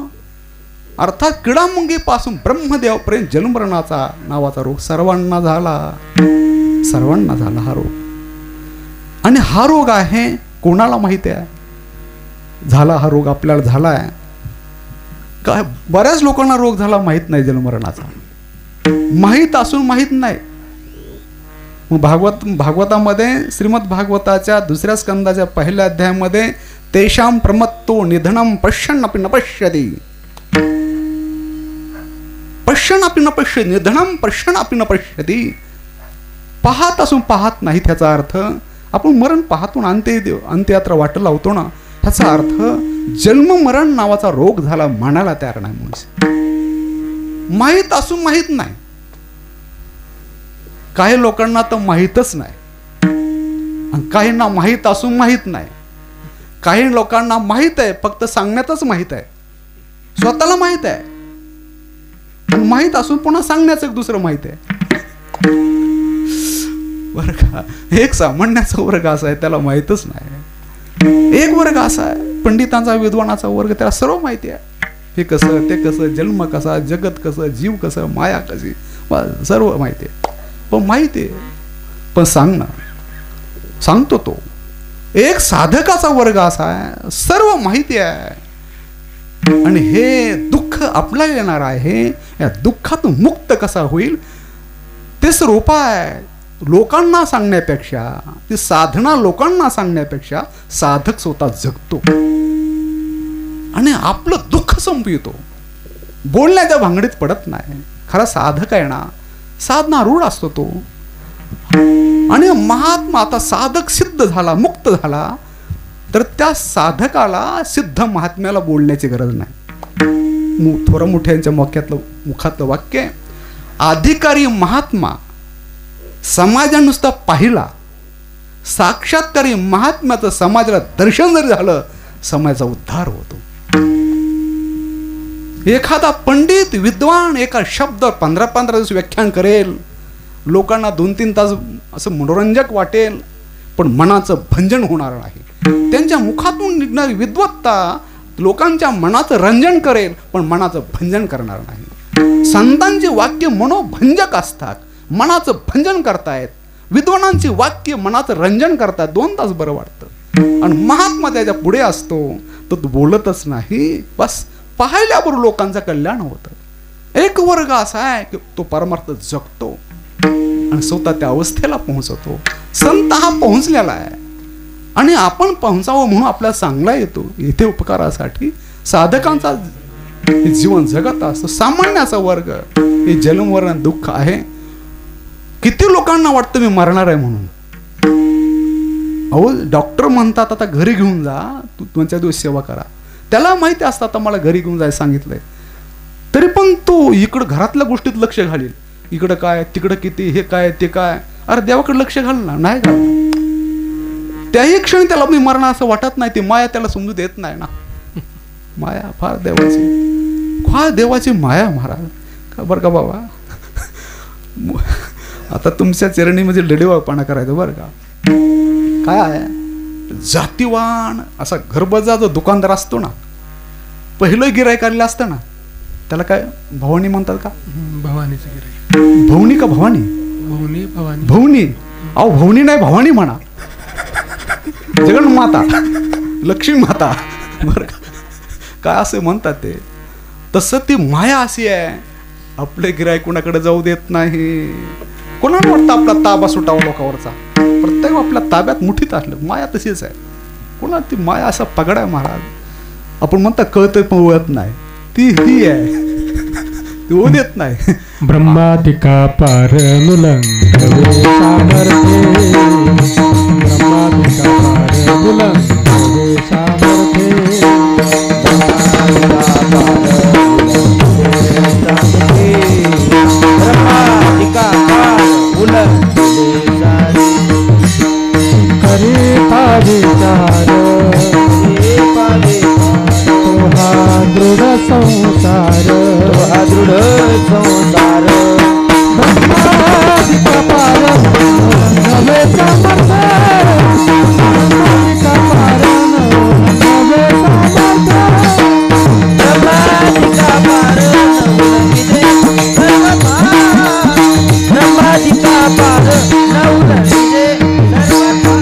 अर्थात किडामुंगीपासून ब्रह्मदेवापर्यंत जन्मरणाचा नावाचा रोग सर्वांना झाला. सर्वांना झाला हा रोग. आणि हा रोग आहे कोणाला माहिती आहे झाला? हा रोग आपल्याला झाला आहे काय? बऱ्याच लोकांना रोग झाला माहीत नाही जन्मरणाचा, माहीत असून माहीत नाही. मग भागवतामध्ये श्रीमद भागवताच्या 2ऱ्या स्कंदाच्या 1ल्या अध्यायामध्ये तेषां प्रमत्तो निधनम पश्यन् अपि न पश्यति, पश्यन् अपि न पश्यति, निधनम पश्यन् अपि न पश्यति. पाहत असून पाहत नाही त्याचा अर्थ आपण मरण पाहतो, अंत्ययात्रा वाट लावतो ना, ह्याचा अर्थ जन्म मरण नावाचा रोग झाला मानायला तयार नाही. मनुष्य माहीत असून माहीत नाही. काही लोकांना तर माहीतच नाही, आणि काहींना माहीत असून माहीत नाही. काही लोकांना माहीत आहे, फक्त सांगण्यातच माहीत आहे, स्वतःला माहीत आहे, आणि माहीत असून पुन्हा सांगण्याचं एक दुसरं माहीत आहे. बरं का? एक सामान्याचा वर्ग असा आहे त्याला माहीतच नाही. एक वर्ग असा आहे पंडितांचा, विद्वानाचा वर्ग, त्याला सर्व माहिती आहे. हे कसं, ते कसं, जन्म कसा, जगत कसं, जीव कसं, माया कशी, सर्व माहिती आहे. पण माहिती आहे पण सांगतो तो. एक साधकाचा वर्ग असा आहे सर्व माहिती आहे, आणि हे दुःख आपल्याला येणार आहे, या दुःखातून मुक्त कसा होईल तेच उपाय आहे. लोकांना सांगण्यापेक्षा, ती साधना लोकांना सांगण्यापेक्षा साधक स्वतः जगतो आणि आपलं दुःख संपवितो. बोलण्याच्या भांगडीत पडत नाही. खरा साधक आहे ना, साधना रूढ असतो तो. आणि महात्मा आता साधक सिद्ध झाला, मुक्त झाला, तर त्या साधकाला सिद्ध महात्म्याला बोलण्याची गरज नाही. थोर मोठ्यांच्या मुखातलं वाक्य, अधिकारी महात्मा समाजाने नुसता पाहिला साक्षात्कारी महात्म्याचं समाजाला दर्शन जरी झालं, समाजाचा उद्धार होतो. एखादा पंडित विद्वान एका शब्द 15-15 दिवस व्याख्यान करेल, लोकांना 2-3 तास असं मनोरंजक वाटेल, पण मनाचं भंजन होणार नाही. त्यांच्या मुखातून निघणारी विद्वत्ता लोकांच्या मनाचं रंजन करेल, पण मनाचं भंजन करणार नाही. संतांची वाक्य मनोभंजक असतात, मनाचं भंजन करतायत. विद्वानांची वाक्य मनाचं रंजन करतात, 2 तास बरं वाटतं. आणि महात्मा त्याच्या पुढे असतो, तो बोलतच नाही, बस पाहिल्याबरोबर लोकांचं कल्याण होतं. एक वर्ग असा आहे की तो परमार्थ जगतो आणि स्वतः त्या अवस्थेला पोहोचतो. संत हा पोहोचलेला आहे आणि आपण पोहोचावं म्हणून आपल्याला सांगला येतो. इथे उपकारासाठी साधकांचा जीवन जगत असतो. सामान्याचा वर्ग हे जन्ममरण दुःख आहे. किती लोकांना वाटतं मी मरणार आहे म्हणून. अहो, डॉक्टर म्हणतात आता घरी घेऊन जा, तू 2-4 दिवस सेवा करा. त्याला माहिती असतं आता मला घरी घेऊन जायला सांगितलंय, तरी पण तो इकडं घरातल्या गोष्टीत लक्ष घालील. इकडं काय, तिकडं किती, हे काय, ते काय. अरे देवाकडे लक्ष घाल ना, नाही घाल. त्याही क्षणी त्याला मी मरणं असं वाटत नाही. ती माया त्याला समजू देत नाही ना. माया फार देवाची माया महाराज. का बरं का बाबा, आता तुमच्या चरणी म्हणजे लढेवाळपणा करायचं बरं का. काय आहे, जातीवान असा घरबजा जो दुकानदार असतो ना, पहिलं गिराईक आलेलं असतं ना, त्याला काय भवानी म्हणतात का? भवानीचं गिराईक. भवनी का भवानी? भवनी. अहो भवनी नाही, भवानी म्हणा. जगन्माता, लक्ष्मी माता, बरं का. काय असं म्हणतात ते. तसं ती माया अशी आहे, आपले गिराईक कोणाकडे जाऊ देत नाही. कोणाला वाटतं आपला ताबा सुटावा लोकांवरचा. प्रत्येक आपल्या ताब्यात मुठीत असलं. माया तशीच आहे. कोणा ती माया असा पगड आहे महाराज. आपण म्हणता कळतं पण ओळत नाही, ती ही आहे, ती ओळ देत नाही. ब्रह्मादिका पार मुलंगवे सामर्थ्ये, ब्रह्मादिका पार मुलंगवे सामर्थ्ये, ब्रह्मादिका पार मुलंगवे करे पाविचार, दृढ संसार, दृढ संसार, ब्रह्मादिका पार नवे समर्थ, ब्रह्मादिका पार नवे समर्थ, ब्रह्मादिका पार नवलंबिते सर्वथा, ब्रह्मादिका पार नवलंबिते सर्वथा.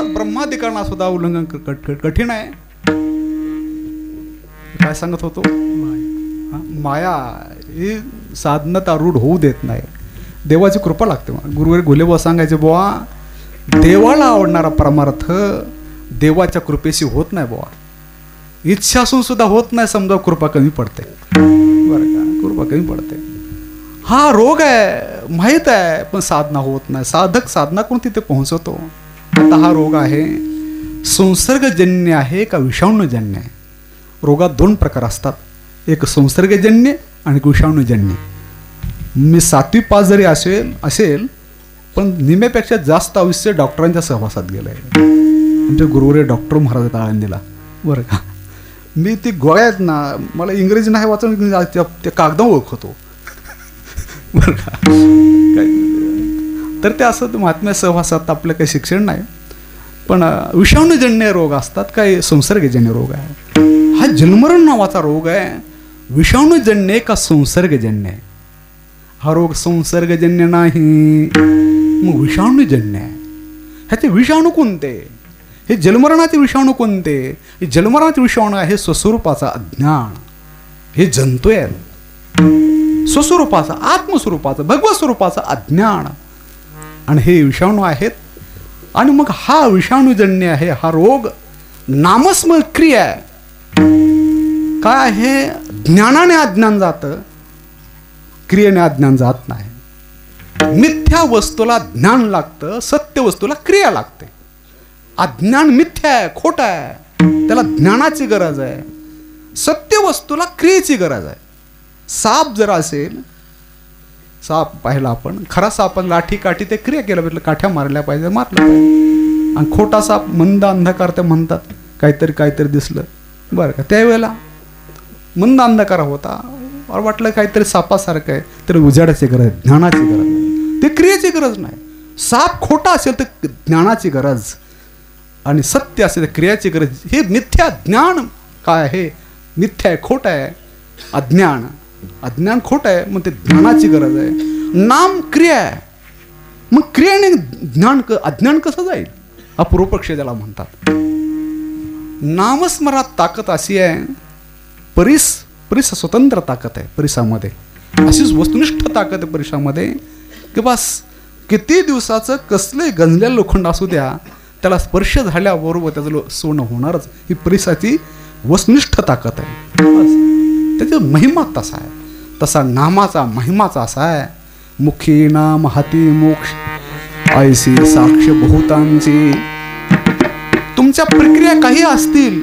ब्रह्माधिकारांना सुद्धा उल्लंघन कठीण आहे. काय सांगत होतो, माया ही साधनता रूढ होऊ देत नाही. देवाची कृपा लागते. गुरुवारी घोलेबा सांगायचे, बुवा देवाला आवडणारा परमार्थ देवाच्या कृपेशी होत नाही बुवा. इच्छा असून सुद्धा होत नाही. समजा कृपा कमी पडते, बरं का, कृपा कमी पडते. हा रोग आहे माहीत आहे, पण साधना होत नाही. साधक साधना करून तिथे पोहोचवतो. आता हा रोग आहे संसर्गजन्य आहे का विषाणूजन्य आहे. रोगात 2 प्रकार असतात, एक संसर्गजन्य आणि विषाणूजन्य. मी 7वी पास जरी असेल पण निम्यापेक्षा जास्त आयुष्य डॉक्टरांच्या सहवासात गेलं आहे. आमचे गुरुवारी डॉक्टर महाराज आळंदीला, बरं का. मी ती गोळ्या आहेत ना, मला इंग्रजी नाही वाचून त्या कागदा ओळखतो, बरं का. तर ते असं महात्म्या सहवासात आपलं काही शिक्षण नाही. पण विषाणूजन्य रोग असतात, काही संसर्गजन्य रोग आहे. हा जन्मरण नावाचा रोग आहे. विषाणूजन्य का संसर्गजन्य आहे. हा रोग संसर्गजन्य नाही, मग विषाणूजन्य आहे. ह्याचे विषाणू कोणते? हे जन्मरणाचे विषाणू कोणते? हे जन्मरणाचे विषाणू आहे स्वस्वरूपाचा अज्ञान. हे जंतू आहे स्वस्वरूपाचा, आत्मस्वरूपाचा, भगवत स्वरूपाचा अज्ञान, आणि हे विषाणू आहेत. आणि मग हा विषाणूजन्य आहे हा रोग. नामस्मरण क्रिया काय आहे, ज्ञानाने अज्ञान जातं, क्रियेने अज्ञान जात नाही. मिथ्या वस्तूला ज्ञान लागतं, सत्य वस्तूला क्रिया लागते. अज्ञान मिथ्या आहे, खोटा आहे, त्याला ज्ञानाची गरज आहे. सत्य वस्तूला क्रियेची गरज आहे. साप जर असेल साप पाहिला आपण, खरा साप लाठी काठी ते क्रिया केलं पाहिजे, काठ्या मारल्या पाहिजे, मारलं पाहिजे. आणि खोटा साप मंद अंधकार ते म्हणतात, काहीतरी दिसलं बरं का, त्यावेळेला मंद अंधकार होता, वाटलं काहीतरी सापासारखं आहे, तर उजाडाची गरज आहे, ज्ञानाची गरज नाही, ते क्रियेची गरज नाही. साप खोटा असेल तर ज्ञानाची गरज, आणि सत्य असेल तर क्रियाची गरज. हे मिथ्या ज्ञान काय आहे, मिथ्या आहे, खोट आहे, अज्ञान खोट आहे, मग ते ज्ञानाची गरज आहे. नाम क्रिया आहे, मग क्रियाने ज्ञान अज्ञान कसं जाईल, हा पूर्वपक्ष त्याला म्हणतात. नामस्मरात ताकद अशी आहे, परिस स्वतंत्र ताकद आहे परिसामध्ये, अशीच वस्तुनिष्ठ ताकद आहे परिसामध्ये, की बस किती दिवसाचं कसले गंजलेलं लोखंड असू द्या, त्याला स्पर्श झाल्याबरोबर त्याचं सोनं होणारच. ही परिसाची वस्तुनिष्ठ ताकद आहे. बस त्याचा महिमा तसा आहे, तसा नामाचा महिमाचा असा आहे. मुखी नाम हाती मोक्ष ऐसी साक्ष बहुतांची. तुमच्या प्रक्रिया काही असतील,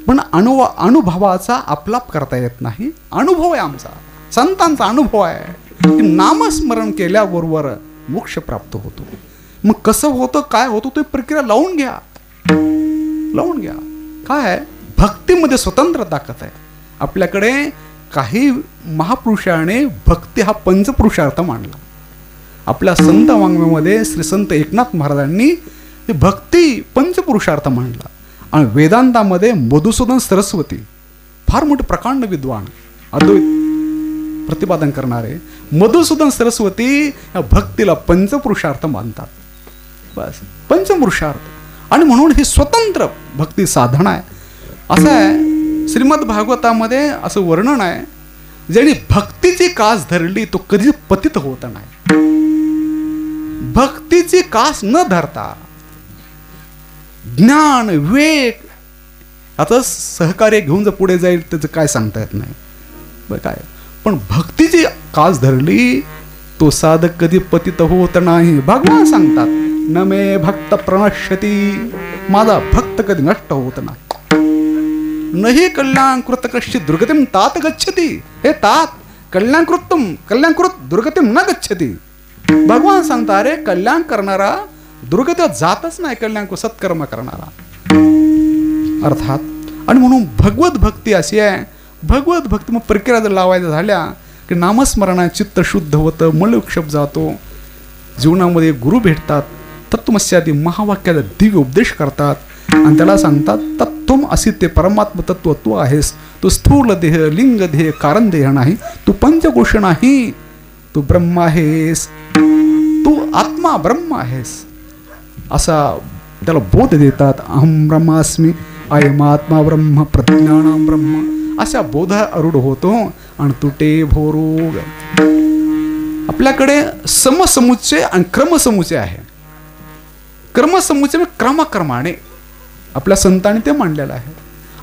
पण अनुभवाचा आपलाप करता येत नाही. अनुभव आहे आमचा, संतांचा अनुभव आहे की नामस्मरण केल्याबरोबर मोक्ष प्राप्त होतो. मग कसं होतं, काय होतं, तो प्रक्रिया लावून घ्या. काय आहे, भक्तीमध्ये स्वतंत्र ताकद आहे आपल्याकडे. काही महापुरुषाने भक्ती हा पंचपुरुषार्थ मांडला. आपल्या संत वाङ्मयामध्ये श्री संत एकनाथ महाराजांनी भक्ती पंचपुरुषार्थ मांडला. आणि वेदांतामध्ये मधुसूदन सरस्वती फार मोठे प्रकांड विद्वान, अद्वैत प्रतिपादन करणारे मधुसूदन सरस्वती या भक्तीला पंचपुरुषार्थ मानतात. बस पंचपुरुषार्थ. आणि म्हणून ही स्वतंत्र भक्ती साधना आहे. असं आहे, श्रीमद भागवतामध्ये असं वर्णन आहे, ज्याने भक्तीची कास धरली तो कधी पतित होत नाही. भक्तीची कास न धरता ज्ञान विवेक आता सहकार्य घेऊन जर पुढे जाईल त्याचं काय सांगता येत नाही. बरं काय, पण भक्तीची कास धरली तो साधक कधी पतित होत नाही. भगवान सांगतात, न मे भक्त प्रणश्यती, माझा भक्त कधी नष्ट होत नाही. नही कल्याणकृत कश्चित दुर्गतीम तात गच्छति. हे तात कल्याणकृत दुर्गतीम न गच्छति. भगवान सांगता, अरे कल्याण करणारा दुर्गतीवर जातच नाही, कल्याण सत्कर्म करणारा अर्थात. आणि म्हणून भगवत भक्ती अशी आहे. भगवत भक्ती मग प्रक्रिया जर लावायच्या झाल्या की नामस्मरणाने चित्त शुद्ध होतं, मलक्षेप जातो, जीवनामध्ये गुरु भेटतात, तत्वमस्यादी महावाक्याचा दिव्य उपदेश करतात आणि त्याला सांगतात तत्वम असी, ते परमात्म तत्व तू आहेस. तू स्थूल देह लिंग देह कारण देह नाही, तू पंचकोश नाही, तू ब्रह्म आहेस, तू आत्मा ब्रह्म आहेस, असा त्याला बोध देतात. अहम ब्रह्मास्मी अयमात्मा ब्रह्म प्रज्ञानाम ब्रह्म, अशा बोध अरूढ होतो. आणि तुटे भोरोग. आपल्याकडे समसमुच्चय आणि क्रमसमुच्चय आहे. क्रमसमुच्चय क्रमाक्रमाने आपल्या संतांनी ते मांडलेलं आहे.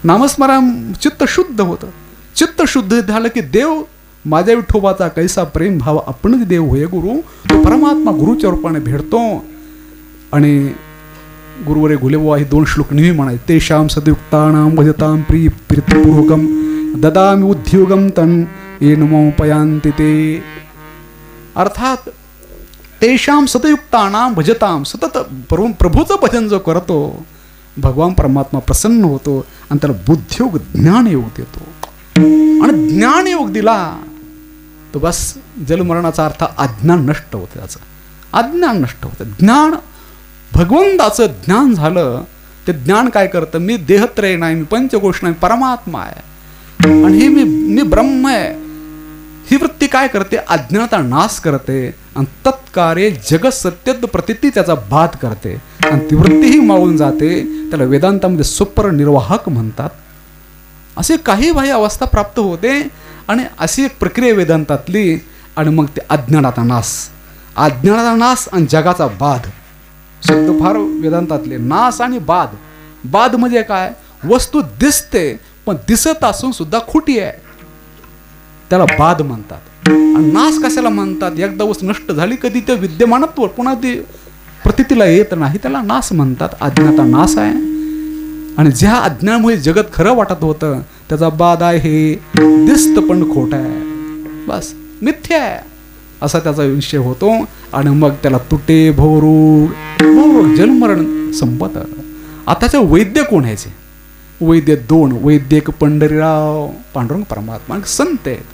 नामस्मरण चित्त शुद्ध होतं. चित्त शुद्ध झालं की देव माझ्या विठोबाचा कैसा प्रेम भाव आपणच देव होय गुरु, तो परमात्मा गुरुच्या रूपाने भेटतो. आणि गुरुवरे घुलेबुवा हे 2 श्लोक नेहमी म्हणायचे. तेषाम सदयुक्तानां भजतां प्रीतिपूर्वकं ददामि उद्योगं तं येन मोपयांति ते. अर्थात तेषाम सतयुक्तानां भजतां, सतत प्रभूचं भजन जो करतो भगवान परमात्मा प्रसन्न होतो आणि त्याला बुद्धियोग ज्ञानयोग देतो. आणि ज्ञानयोग दिला तो बस जलमरणाचा अर्थ अज्ञान नष्ट होतं. त्याचं अज्ञान नष्ट होतं. ज्ञान भगवंताचं ज्ञान झालं. ते ज्ञान काय करतं, मी देहत्रय नाही, मी पंचकोश नाही, परमात्मा आहे आणि हे मी ब्रह्म आहे. ही वृत्ती काय करते, अज्ञानाचा नाश करते आणि तत्कार्य जगत सत्यत्व प्रतिती त्याचा बाध करते आणि ती वृत्तीही मावून जाते. त्याला वेदांतामध्ये सुपर निर्वाहक म्हणतात. असे काही बाह्य अवस्था प्राप्त होते आणि अशी एक प्रक्रिया वेदांतातली. आणि मग ते अज्ञानाचा नाश आणि जगाचा बाध शब्द फार वेदांतातले. नाश आणि बाध. बाध म्हणजे काय, वस्तू दिसते पण दिसत असून सुद्धा खोटी आहे, त्याला बाध म्हणतात. आणि नाश कशाला म्हणतात, एकदा वस्तू नष्ट झाली कधी ते विद्यमानत्व पुन्हा ती प्रतितीला येत नाही, त्याला नाश म्हणतात. अज्ञानाचा नाश आहे. आणि ज्या अज्ञानामुळे जगत खरं वाटत होतं त्याचा बाध आहे, दिसतं पण खोट आहे, बस मिथ्या आहे. असा त्याचा विषय होतो. आणि मग त्याला तुटे भोरूग जलमरण संपत. आताचे वैद्य कोण ह्याचे? वैद्य दोन, वैद्य एक पंढरीराव पांडुरंग परमात्मा संत आहेत.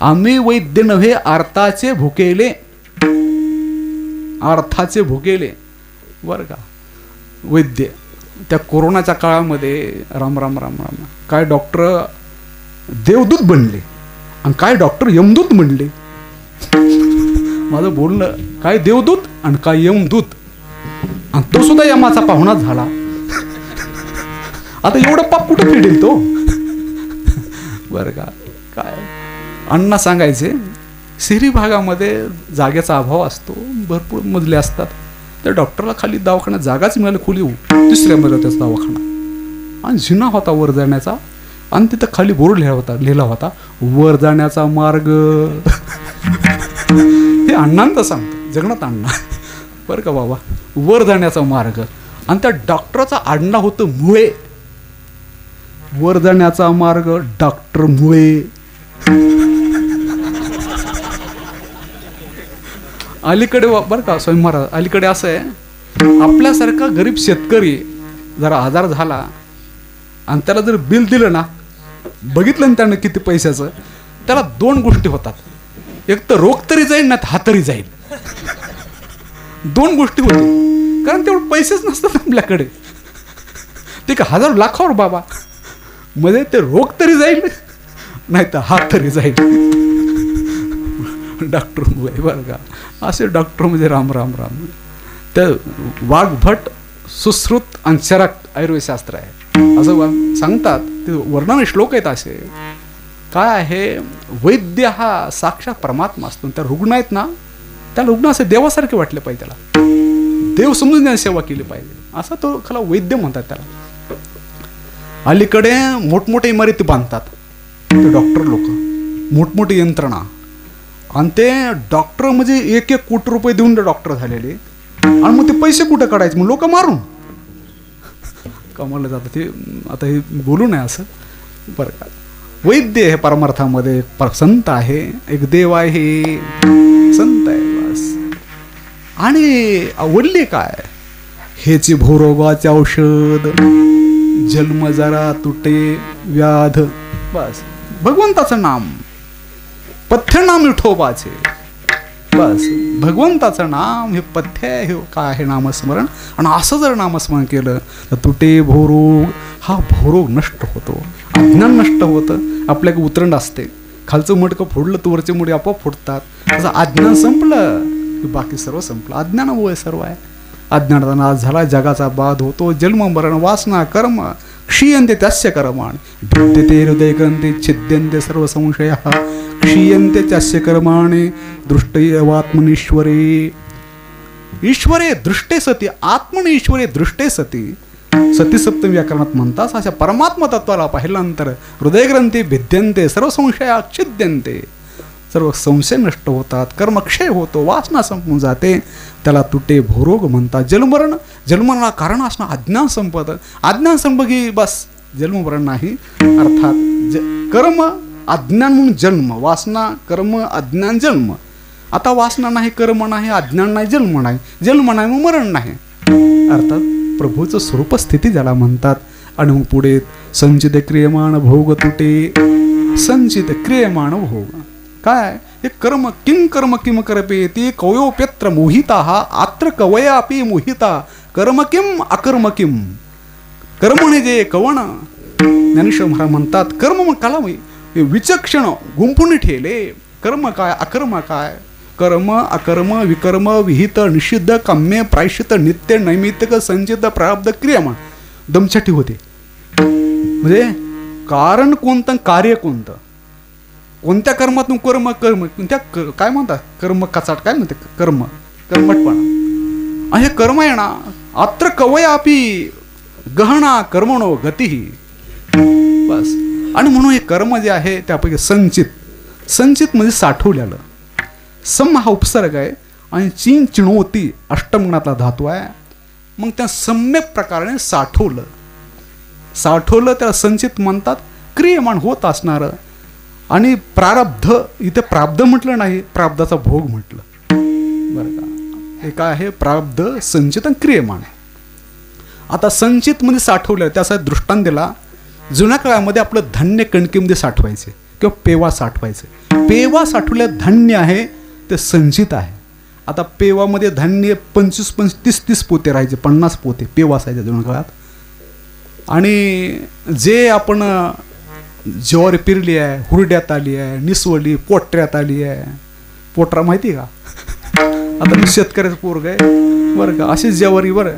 आम्ही वैद्य नव्हे अर्थाचे भुकेले, अर्थाचे भुकेले बरं का. वैद्य त्या कोरोनाच्या काळामध्ये राम राम राम राम काय डॉक्टर देवदूत बनले आणि काय डॉक्टर यमदूत बनले. माझं बोलणं काय देवदूत आणि काय यमदूत, आणि तो सुद्धा यमाचा पाहुणा झाला. आता एवढं पाप कुठं फेडेल तो? बरं का. काय अण्णा सांगायचे शहरी भागामध्ये जागेचा अभाव असतो, भरपूर मजले असतात. त्या डॉक्टरला खाली दवाखान्यात जागाच मिळाली, खोली तिसऱ्या मजल्यावर त्याचा दवाखाना, आणि जिना होता वर जाण्याचा, आणि तिथं खाली बोर्ड लिहिला होता वर जाण्याचा मार्ग. हे अण्णांचं सांगतो, जगन्नाथ अण्णा बरं का बाबा, वर जाण्याचा मार्ग. आणि त्या डॉक्टरचा आडनाव होतं मुळे. वर जाण्याचा मार्ग डॉक्टर मुळे. अलीकडे बरं का स्वामी महाराज, अलीकडे असं आहे, आपल्यासारखा गरीब शेतकरी जरा आजार झाला आणि त्याला जर बिल दिलं ना, बघितलं ना त्यानं किती पैशाचं, त्याला दोन गोष्टी होतात. एक तर रोग तरी जाईल ना, हा तरी जाईल. दोन गोष्टी होतील, कारण तेवढे पैसेच नसतात आपल्याकडे. ते का हजारो लाखावर बाबा, म्हणजे ते रोग तरी जाईल नाही तर हा तरी जाईल. डॉक्टर बरं का, असे डॉक्टर म्हणजे राम राम राम. त्या वाघभट सुश्रुत आणि चरक आयुर्वेदशास्त्र आहे असं सांगतात. ते वर्णन श्लोक आहेत असे. काय आहे, वैद्य हा साक्षात परमात्मा असतो. त्या रुग्ण आहेत ना, त्या रुग्ण असे देवासारखे वाटले पाहिजे, त्याला देव समजून त्याने सेवा केली पाहिजे, असा तो खरा वैद्य म्हणतात त्याला. अलीकडे मोठमोठे इमारती बांधतात ते डॉक्टर लोक, मोठमोठी यंत्रणा, आणि ते डॉक्टर म्हणजे 1-1 कोटी रुपये देऊन ते डॉक्टर झालेले, आणि मग ते पैसे कुठं काढायचे, मग लोक मारून कमावलं जातं. ते आता हे बोलू नये असं बरं का. वैद्य हे परमार्थामध्ये संत आहे, एक देव आहे, संत आहे बस. आणि आवडले काय, हेची भोरोगाचे औषध, जन्म जरा तुटे व्याध, बस भगवंताचं नाम, पथ्य नाम विठोबाचे, बस भगवंताचं नाम हे पथ्य आहे, हे काय आहे नामस्मरण. आणि असं जर नामस्मरण केलं तर तुटे भोरोग, हा भोरोग नष्ट होतो, अज्ञान नष्ट होतं. आपल्याकडे उतरंड असते, खालचं मटकं फोडलं तर वरचे मुळे आपोआप फुटतात. तसं अज्ञान संपलं की बाकी सर्व संपलं. अज्ञानामुळे सर्व आहे. अज्ञानाचा नाश झाला, जगाचा बाध होतो. जन्म मरण वासना कर्म क्षीयन्ते तस्य कर्माणि भिद्यते हृदयग्रंथी छिद्यन्ते सर्व संशय क्षीयन्ते तस्य कर्माणि दृष्टैवात्मनीश्वरे. ईश्वरे दृष्टे सती, आत्मने ईश्वरे दृष्टे सती, सती सप्तमी व्याकरणात म्हणतात. अशा परमात्मा तत्वाला पाहिल्यानंतर हृदयग्रंथी भिद्यन्ते सर्व संशय छिद्यन्ते, सर्व संशय नष्ट होतात, कर्मक्षय होतो, वासना संपून जाते. त्याला तुटे भोरोग म्हणतात. जन्ममरण, जन्मना कारण असणं अज्ञान संपत. अज्ञान संप की बस जन्ममरण नाही. अर्थात कर्म अज्ञान म्हणून जन्म, वासना कर्म अज्ञान जन्म. आता वासना नाही, कर्म नाही, अज्ञान नाही, जन्म नाही. जन्म नाही मग मरण नाही. अर्थात प्रभूचं स्वरूप स्थिती ज्याला म्हणतात. आणि मग पुढे संचित क्रियमाण भोग तुटे. संचित क्रियमाण भोग काय, हे कर्म किं कर्म किम करपेती कवयोप्यत्र मोहिता, आत्र कवयापि मोहिता, कर्म किम अकर्म किम. कर्म म्हणजे जे कवण, ज्ञानेश्वर महाराज म्हणतात कर्म मग काला विचक्षण गुंफून ठेले. कर्म काय अकर्म काय, कर्म अकर्म विकर्म विहित निषिद्ध काम्य प्रायश्चित नित्य नैमित्तिक संचित प्रारब्ध क्रियमाण दमछटी होते. म्हणजे कारण कोणतं, कार्य कोणतं, कोणत्या कर्मातून कर्म कर्म त्या काय म्हणतात कर्म कचाट, काय म्हणते कर्म कर्मटपणा. आणि हे कर्म आहे ना, अत्र कवयापी गहना कर्मणो गती, बस. आणि म्हणून हे कर्म जे आहे त्यापैकी संचित, संचित म्हणजे साठवलेलं. सम हा उपसर्ग आहे आणि चिन चिणवती अष्टमगणातला धातू आहे. मग त्या सम्यक प्रकाराने साठवलं, साठवलं त्याला संचित म्हणतात. क्रियमाण होत असणारं. आणि प्रारब्ध इथे प्रारब्ध म्हटलं नाही, प्रारब्धाचा भोग म्हटलं बरं का. हे काय आहे, प्रारब्ध, संचित आणि क्रियमाण. आता संचित मध्ये साठवलं, त्याचा दृष्टांत दिला. जुन्या काळामध्ये आपलं धान्य कणकीमध्ये साठवायचे किंवा पेवा साठवायचे. पेवा साठवलं धान्य आहे ते संचित आहे. आता पेवामध्ये धान्य 25-30 पोते राहायचे, 50 पोते पेवा असायचे जुन्या काळात. आणि जे आपण ज्वारी पेरली आहे, हुरड्यात आली आहे, निसवली, पोटऱ्यात आली आहे. पोटरा माहिती का? आता मी शेतकऱ्याचं पोरग आहे बरं का, अशीच ज्वारी बरं.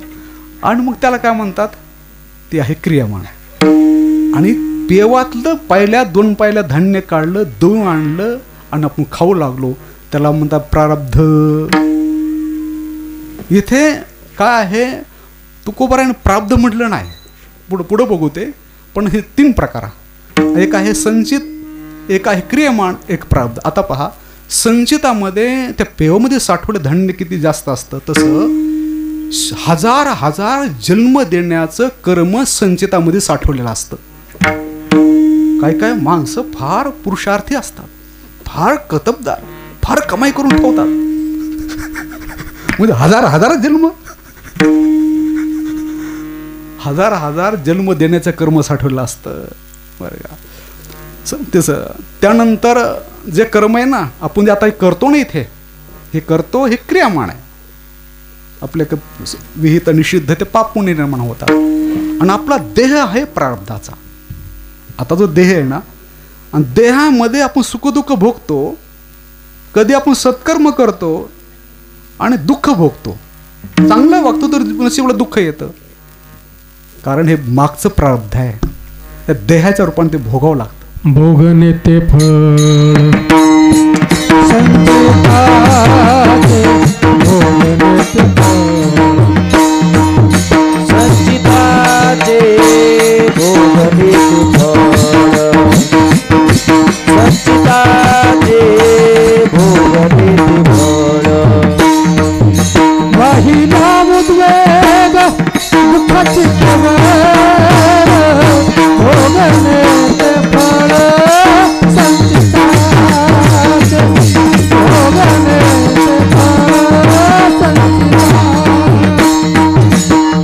आणि मग त्याला काय म्हणतात, ते आहे क्रियामाण. आणि पेवातलं पहिल्या 2 पायल्या धान्य काढलं, दळून आणलं आणि आपण खाऊ लागलो, त्याला म्हणतात प्रारब्ध. इथे काय आहे, तुकोबारायण प्रारब्ध म्हटलं नाही, पुढं बघू ते. पण हे 3 प्रकार, एक आहे संचित, एक आहे क्रियमाण, एक प्रारब्ध. आता पहा, संचितामध्ये त्या पेवामध्ये साठवलं धान्य किती जास्त असतं, तसं हजार जन्म देण्याचं कर्म संचितामध्ये साठवलेलं असतं. काय काय माणसं फार पुरुषार्थी असतात, फार कतबदार, फार कमाई करून ठेवतात. म्हणजे हजार जन्म, हजार जन्म देण्याचं कर्म साठवलं असतं बरं का. तसं त्यानंतर जे कर्म आहे ना, आपण जे आता करतो ना इथे, हे करतो, हे क्रियामाण आहे. आपल्या विहित निषिद्ध ते पाप पुण्य निर्माण होतात. आणि आपला देह आहे प्रारब्धाचा. आता जो देह आहे ना, आणि देहामध्ये आपण सुखदुःख भोगतो. कधी आपण सत्कर्म करतो आणि दुःख भोगतो. चांगलं वागतो तर नशिबाला दुःख येतं, कारण हे मागचं प्रारब्ध आहे. त्या देहाच्या रूपाने ते भोगावं लागतं. भोगणे ते फळ संचिताचे, भोगणे ते फळ संचिताचे, भोगणे ते फळ संचिताचे, भोगणे ते फळ. महिला उद्वेग दुःखाची केवळ, भोगणे ते फळ संचिताचे, भोगणे ते फळ संचिताचे.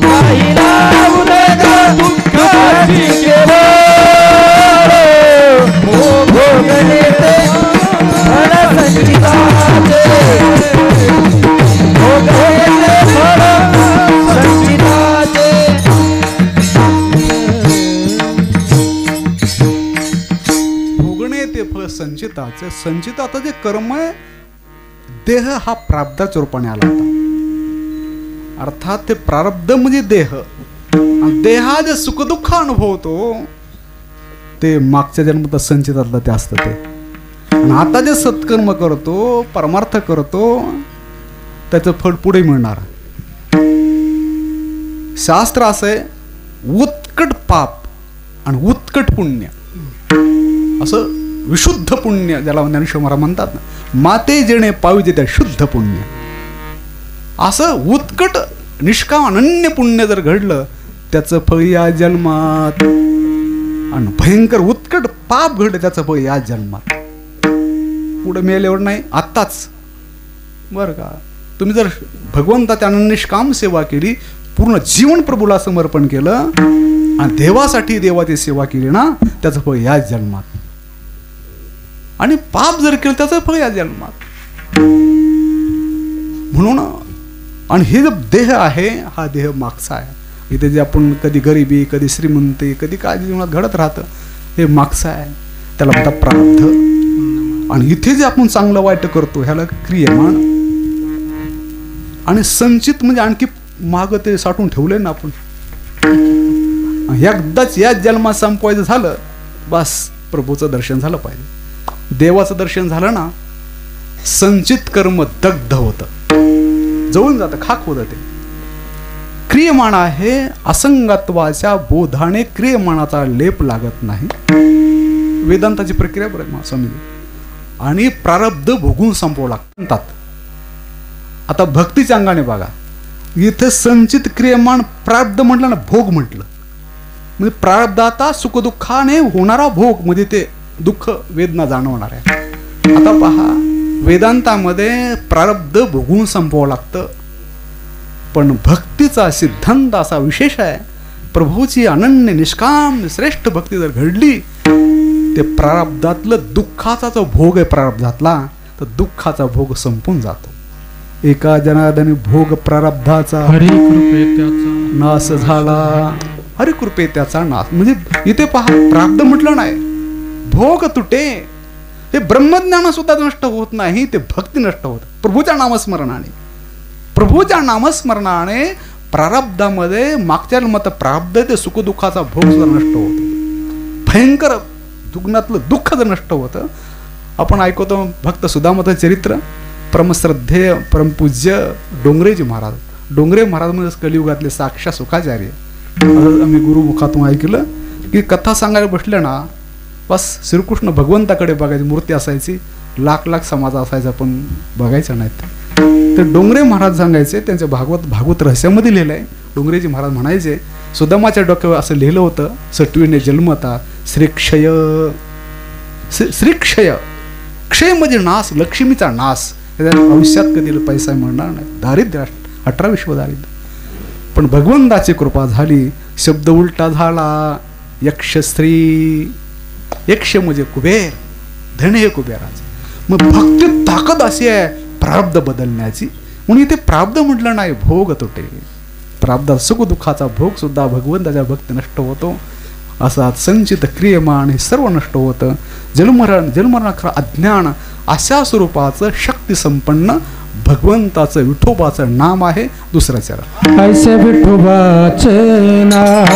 महिला उद्वेग दुःखाची केवळ, भोगणे ते फळ संचिताचे, भोगणे ते फळ संचिताचे. भोगणे ते फळ संचिताचे. संचिताचं जे कर्म आहे, देह हा प्रारब्धाच्या रूपाने आला होता. अर्थात ते प्रारब्ध म्हणजे देह. आणि देहा जे सुखदुःख अनुभवतो ते मागच्या जन्मात संचितातलं ते असतं ते. आणि आता जे सत्कर्म करतो, परमार्थ करतो, त्याचं फळ पुढे मिळणार. शास्त्र असं आहे, उत्कट पाप आणि उत्कट पुण्य, असं विशुद्ध पुण्य ज्याला ज्ञानेश्वर महाराज म्हणतात ना, माते जेणे पाविजे त्या शुद्ध पुण्य. असं उत्कट निष्काम अनन्य पुण्य जर घडलं, त्याचं फळ या जन्मात. आणि भयंकर उत्कट पाप घडलं, त्याचं फळ या जन्मात. पुढे मेल्यावर नाही, आत्ताच बरं का. तुम्ही जर भगवंताच्या निष्काम सेवा केली, पूर्ण जीवन प्रभूला समर्पण केलं आणि देवासाठी देवाची सेवा केली ना, त्याचं फळ या जन्मात. आणि पाप जर केलं, त्याचं फळ या जन्मात. म्हणून आणि हे जो देह आहे, हा देह मागचा आहे. इथे जे आपण कधी गरिबी, कधी श्रीमंती, कधी काय जीवनात घडत राहतं, हे मागचं आहे. त्याला म्हणतात प्रारब्ध. आणि इथे जे आपण चांगलं वाईट करतो, ह्याला क्रियमाण. आणि संचित म्हणजे आणखी माग ते साठवून ठेवले ना आपण. एकदाच या जन्मात संपवायचं झालं, बस प्रभूचं दर्शन झालं पाहिजे. देवाचं दर्शन झालं ना, संचित कर्म दग्ध होतं, जळून जातं, खाक होतं ते. क्रियमाण आहे, असंगत्वाच्या बोधाने क्रियमाणाचा लेप लागत नाही. वेदांताची प्रक्रिया बरं समजली. आणि प्रारब्ध भोगून संपवू लागतात. आता भक्तीच्या अंगाने बघा, इथे संचित क्रियमाण प्रारब्ध म्हटलं ना, भोग म्हटलं म्हणजे प्रारब्धाता सुखदुःखाने होणारा भोग, म्हणजे ते दुःख वेदना जाणवणार आहे. आता पहा, वेदांतामध्ये प्रारब्ध भोगून संपवावं लागतं, पण भक्तीचा सिद्धांत असा विशेष आहे. प्रभूची अनन्य निष्काम श्रेष्ठ भक्ती जर घडली, ते प्रारब्धातलं दुःखाचा जो भोग आहे प्रारब्धातला, तर दुःखाचा भोग संपून जातो. एका जनार्दनी भोग प्रारब्धाचा हरी कृपे त्याचा नाश झाला. हरी कृपे त्याचा नाश. म्हणजे इथे पहा, प्रारब्ध म्हटलं नाही, भोग तुटे. हे ब्रह्मज्ञान सुद्धा नष्ट होत नाही, ते भक्ती नष्ट होत प्रभूच्या नामस्मरणाने. प्रभूच्या नामस्मरणाने प्रारब्धामध्ये मागच्या मत प्रारब्ध ते सुखदुःखाचा भोग सुद्धा नष्ट होतो. भयंकर दुग्नातलं दुःख जर नष्ट होतं. आपण ऐकतो भक्त सुदामाचं चरित्र. परमश्रद्धेय परमपूज्य डोंगरेजी महाराज, डोंगरे महाराज म्हणजे कलियुगातले साक्षात सुखाचार्य. आम्ही गुरुमुखातून ऐकलं की कथा सांगायला बसल्या ना, बस श्रीकृष्ण भगवंताकडे बघायची मूर्ती असायची, लाख लाख समाज असायचा, पण बघायचं नाहीत. तर डोंगरे महाराज सांगायचे, त्यांच्या भागवत रहस्यामध्ये लिहिलं आहे. डोंगरेजी महाराज म्हणायचे, सुदामाच्या डोक्यावर असं लिहिलं होतं, सटवीने जन्मता श्रीक्षय. श्रीक्षय, क्षय म्हणजे नाश, लक्ष्मीचा नाश. भविष्यात कधी पैसा मिळणार नाही, दारिद्र्य, 18 विश्व दारिद्र्य. पण भगवंताची कृपा झाली, शब्द उलटा झाला. यक्षश्री, यक्ष म्हणजे कुबेर, धन हे कुबेराचे. मग भक्तीत ताकद अशी आहे प्रारब्ध बदलण्याची. म्हणून इथे प्रारब्ध म्हटलं नाही, भोग तुटे. प्रारब्धात सुख दुःखाचा भोग सुद्धा भगवंताच्या भक्ती नष्ट होतो. असा संचित क्रियमान हे सर्व नष्ट होतं. जन्मरण खरं अज्ञान अशा स्वरूपाचं शक्ती संपन्न भगवंताचं विठोबाचं नाम आहे. दुसरं चरण, ऐसे विठोबाचे नाम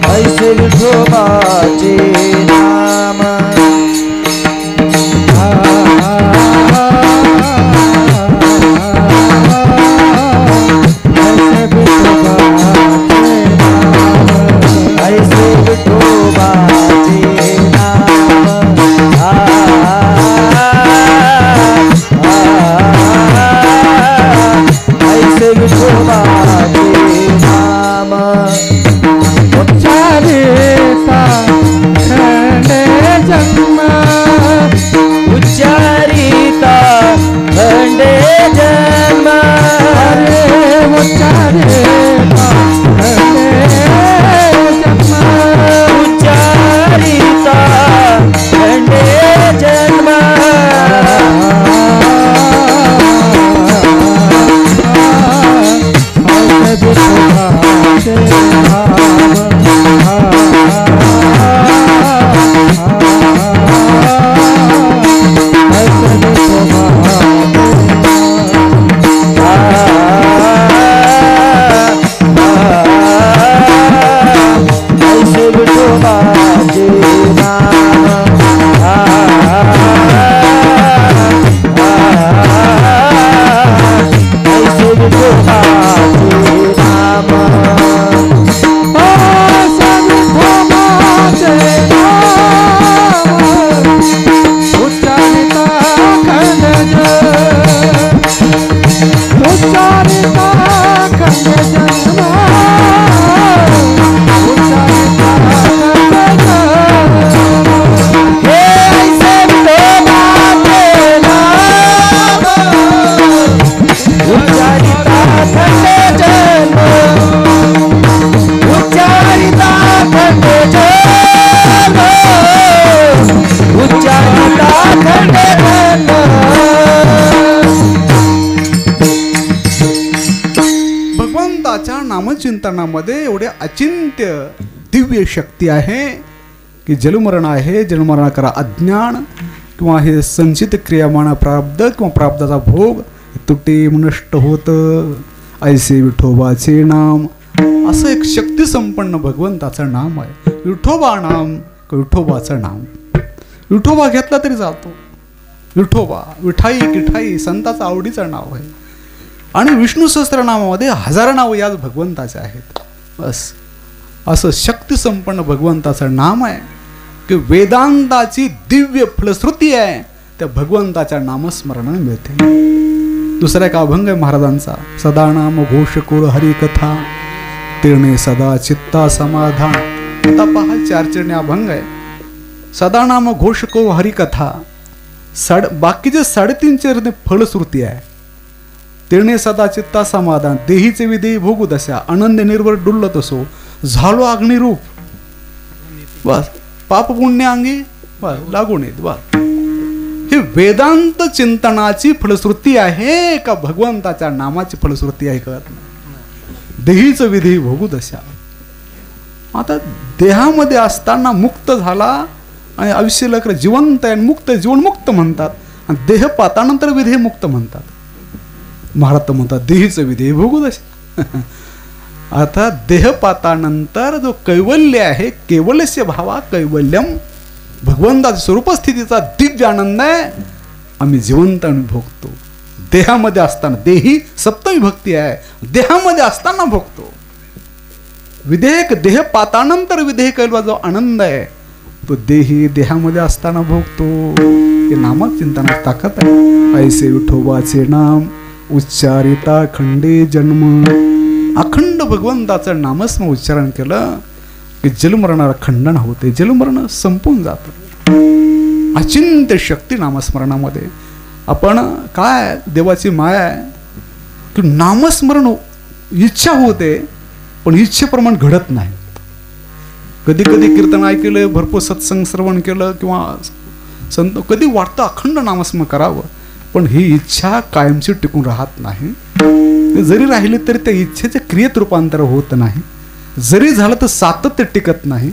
ऐसे विठोबाचे नाम नामचिंतनामध्ये एवढे अचिंत्य दिव्य शक्ती आहे की जन्मरण आहे, जन्मरण करा अज्ञान किंवा हे संचित क्रियामान प्रारब्ध किंवा प्रारब्धाचा भोग तुटे नष्ट होतं. ऐसे विठोबाचे नाम, असं एक शक्ती संपन्न भगवंताचं नाम आहे. विठोबा नाम, विठोबाचं नाम. विठोबा घेतला तरी जातो. विठोबा, विठाई किठाई संताचं आवडीचं नाव आहे. आणि विष्णू सहस्त्रनामामध्ये 1000 नाव याच भगवंताचे आहेत. बस असं शक्ती संपन्न भगवंताचं नाम आहे. की वेदांताची दिव्य फलश्रुती आहे त्या भगवंताच्या नामस्मरणाने मिळते. दुसरा एक अभंग आहे महाराजांचा, सदा नाम घोष कोळ हरिकथा तेणे सदा चित्ता समाधान. आता पहा 4 चरणी अभंग आहे. सदा नाम घोष को हरिकथा, बाकीचे 3.5 चरणी फलश्रुती आहे. तेणे सदा चित्ता समाधान, देहीचे विदेही भोगू दशा, आनंद निर्भर डुल्लत असो, झालो अग्निरूप. बस पाप पुण्य अंगी बस लागून येत. बस हे वेदांत चिंतनाची फलश्रुती आहे का भगवंताच्या नामाची फलश्रुती आहे कळत नाही. देहीचं विधी भोगू दशा. आता देहामध्ये असताना मुक्त झाला आणि आयुष्य लक्र जिवंत आहे, मुक्त जीवनमुक्त म्हणतात. आणि देह पातानंतर विधेय मुक्त म्हणतात. महाराज म्हणतात देहीचं विधेय भोगू दशा. आता देहपातानंतर जो कैवल्य आहे, केवलस्य भावा कैवल्यम, भगवंताच्या स्वरूपस्थितीचा दिव्य आनंद आहे, आम्ही जिवंत आणि भोगतो. देहामध्ये असताना, देही सप्तमी भक्ती आहे, देहामध्ये असताना भोगतो. विधेयक देहपातानंतर विधेय कैवला जो आनंद आहे तो देही देहामध्ये असताना भोगतो. हे नामक चिंतनात ताकद आहे. ऐसे विठोबाचे नाम उच्चारिता खंडे जन्म. अखंड भगवंताचं नामस्म उच्चारण केलं की जलमरणाला खंडन होते, जलमरण संपून जातं. अचिंत्य शक्ती नामस्मरणामध्ये. आपण काय देवाची माया आहे की नामस्मरण इच्छा होते पण इच्छेप्रमाणे घडत नाही. कधी कधी कीर्तन ऐकलं, भरपूर सत्संग श्रवण केलं किंवा संत, कधी वाटतं अखंड नामस्मरण करावं, पण ही इच्छा कायमची टिकून राहत नाही. जरी राहिले तरी त्या इच्छेचे क्रियेत रूपांतर होत नाही. जरी झालं तर सातत्य टिकत नाही.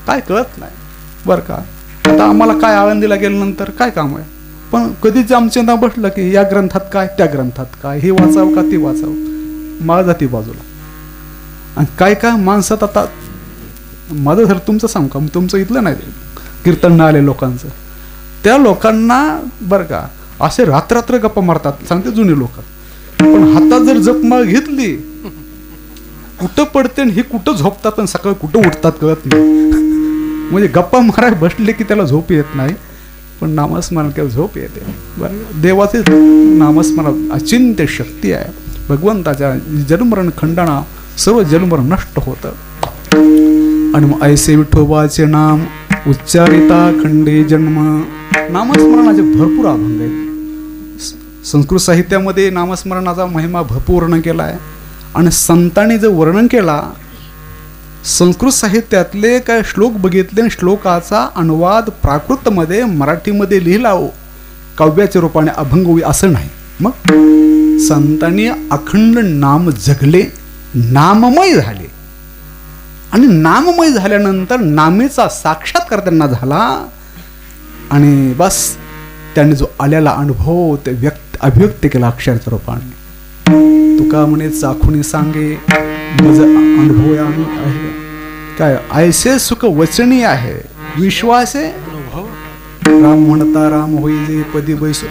काय कळत नाही बरं का. आता आम्हाला काय आळंदीला गेल्यानंतर काय काम आहे, पण कधीच आमच्या नाव बसलं की या ग्रंथात काय, त्या ग्रंथात काय, हे वाचावं का ते वाचावं, मला जाती बाजूला. आणि काय काय माणसात आता माझं झालं तुमचं सांगू का, तुमचं इथलं नाही कीर्तन न आले लोकांचं, त्या लोकांना बरं का असे रात्र गप्पा मारतात सांगते जुने लोक. पण हातात जर जपमाळ घेतली कुठं पडते हे कुठं झोपतात आणि सकाळी कुठं उठतात कळत नाही. म्हणजे गप्पा मारायला बसले की त्याला झोप येत नाही, पण नामस्मरण केलं झोप येते. बरं, देवाचे नामस्मरण अचिंत्य शक्ती आहे. भगवंताच्या जन्मरण खंडना सर्व जन्मरण नष्ट होतं. आणि मग ऐसे विठोबाचे नाम उच्चारिता खंडे जन्म. नामस्मरणाचे भरपूर अभंग आहेत. संस्कृत साहित्यामध्ये नामस्मरणाचा महिमा भरपूर वर्णन केला आहे. आणि संतांनी जे वर्णन केला, संस्कृत साहित्यातले काय श्लोक बघितले, श्लोकाचा अनुवाद प्राकृतमध्ये मराठीमध्ये लिहिला हो, काव्याच्या रूपाने अभंग होई असं नाही. मग संतांनी अखंड नाम जगले, नाममय झाले. आणि नाममय झाल्यानंतर नामेचा साक्षात्कार त्यांना झाला. आणि बस त्यांनी जो आलेला अनुभव ते अभिव्यक्त केला अक्षराच्या रूपाने. तुका म्हणे चाखुनी सांगे मज अनुभव आहे काय, ऐसे सुख वचनी आहे विश्वासे राम म्हणता राम होईल पदी बैसो.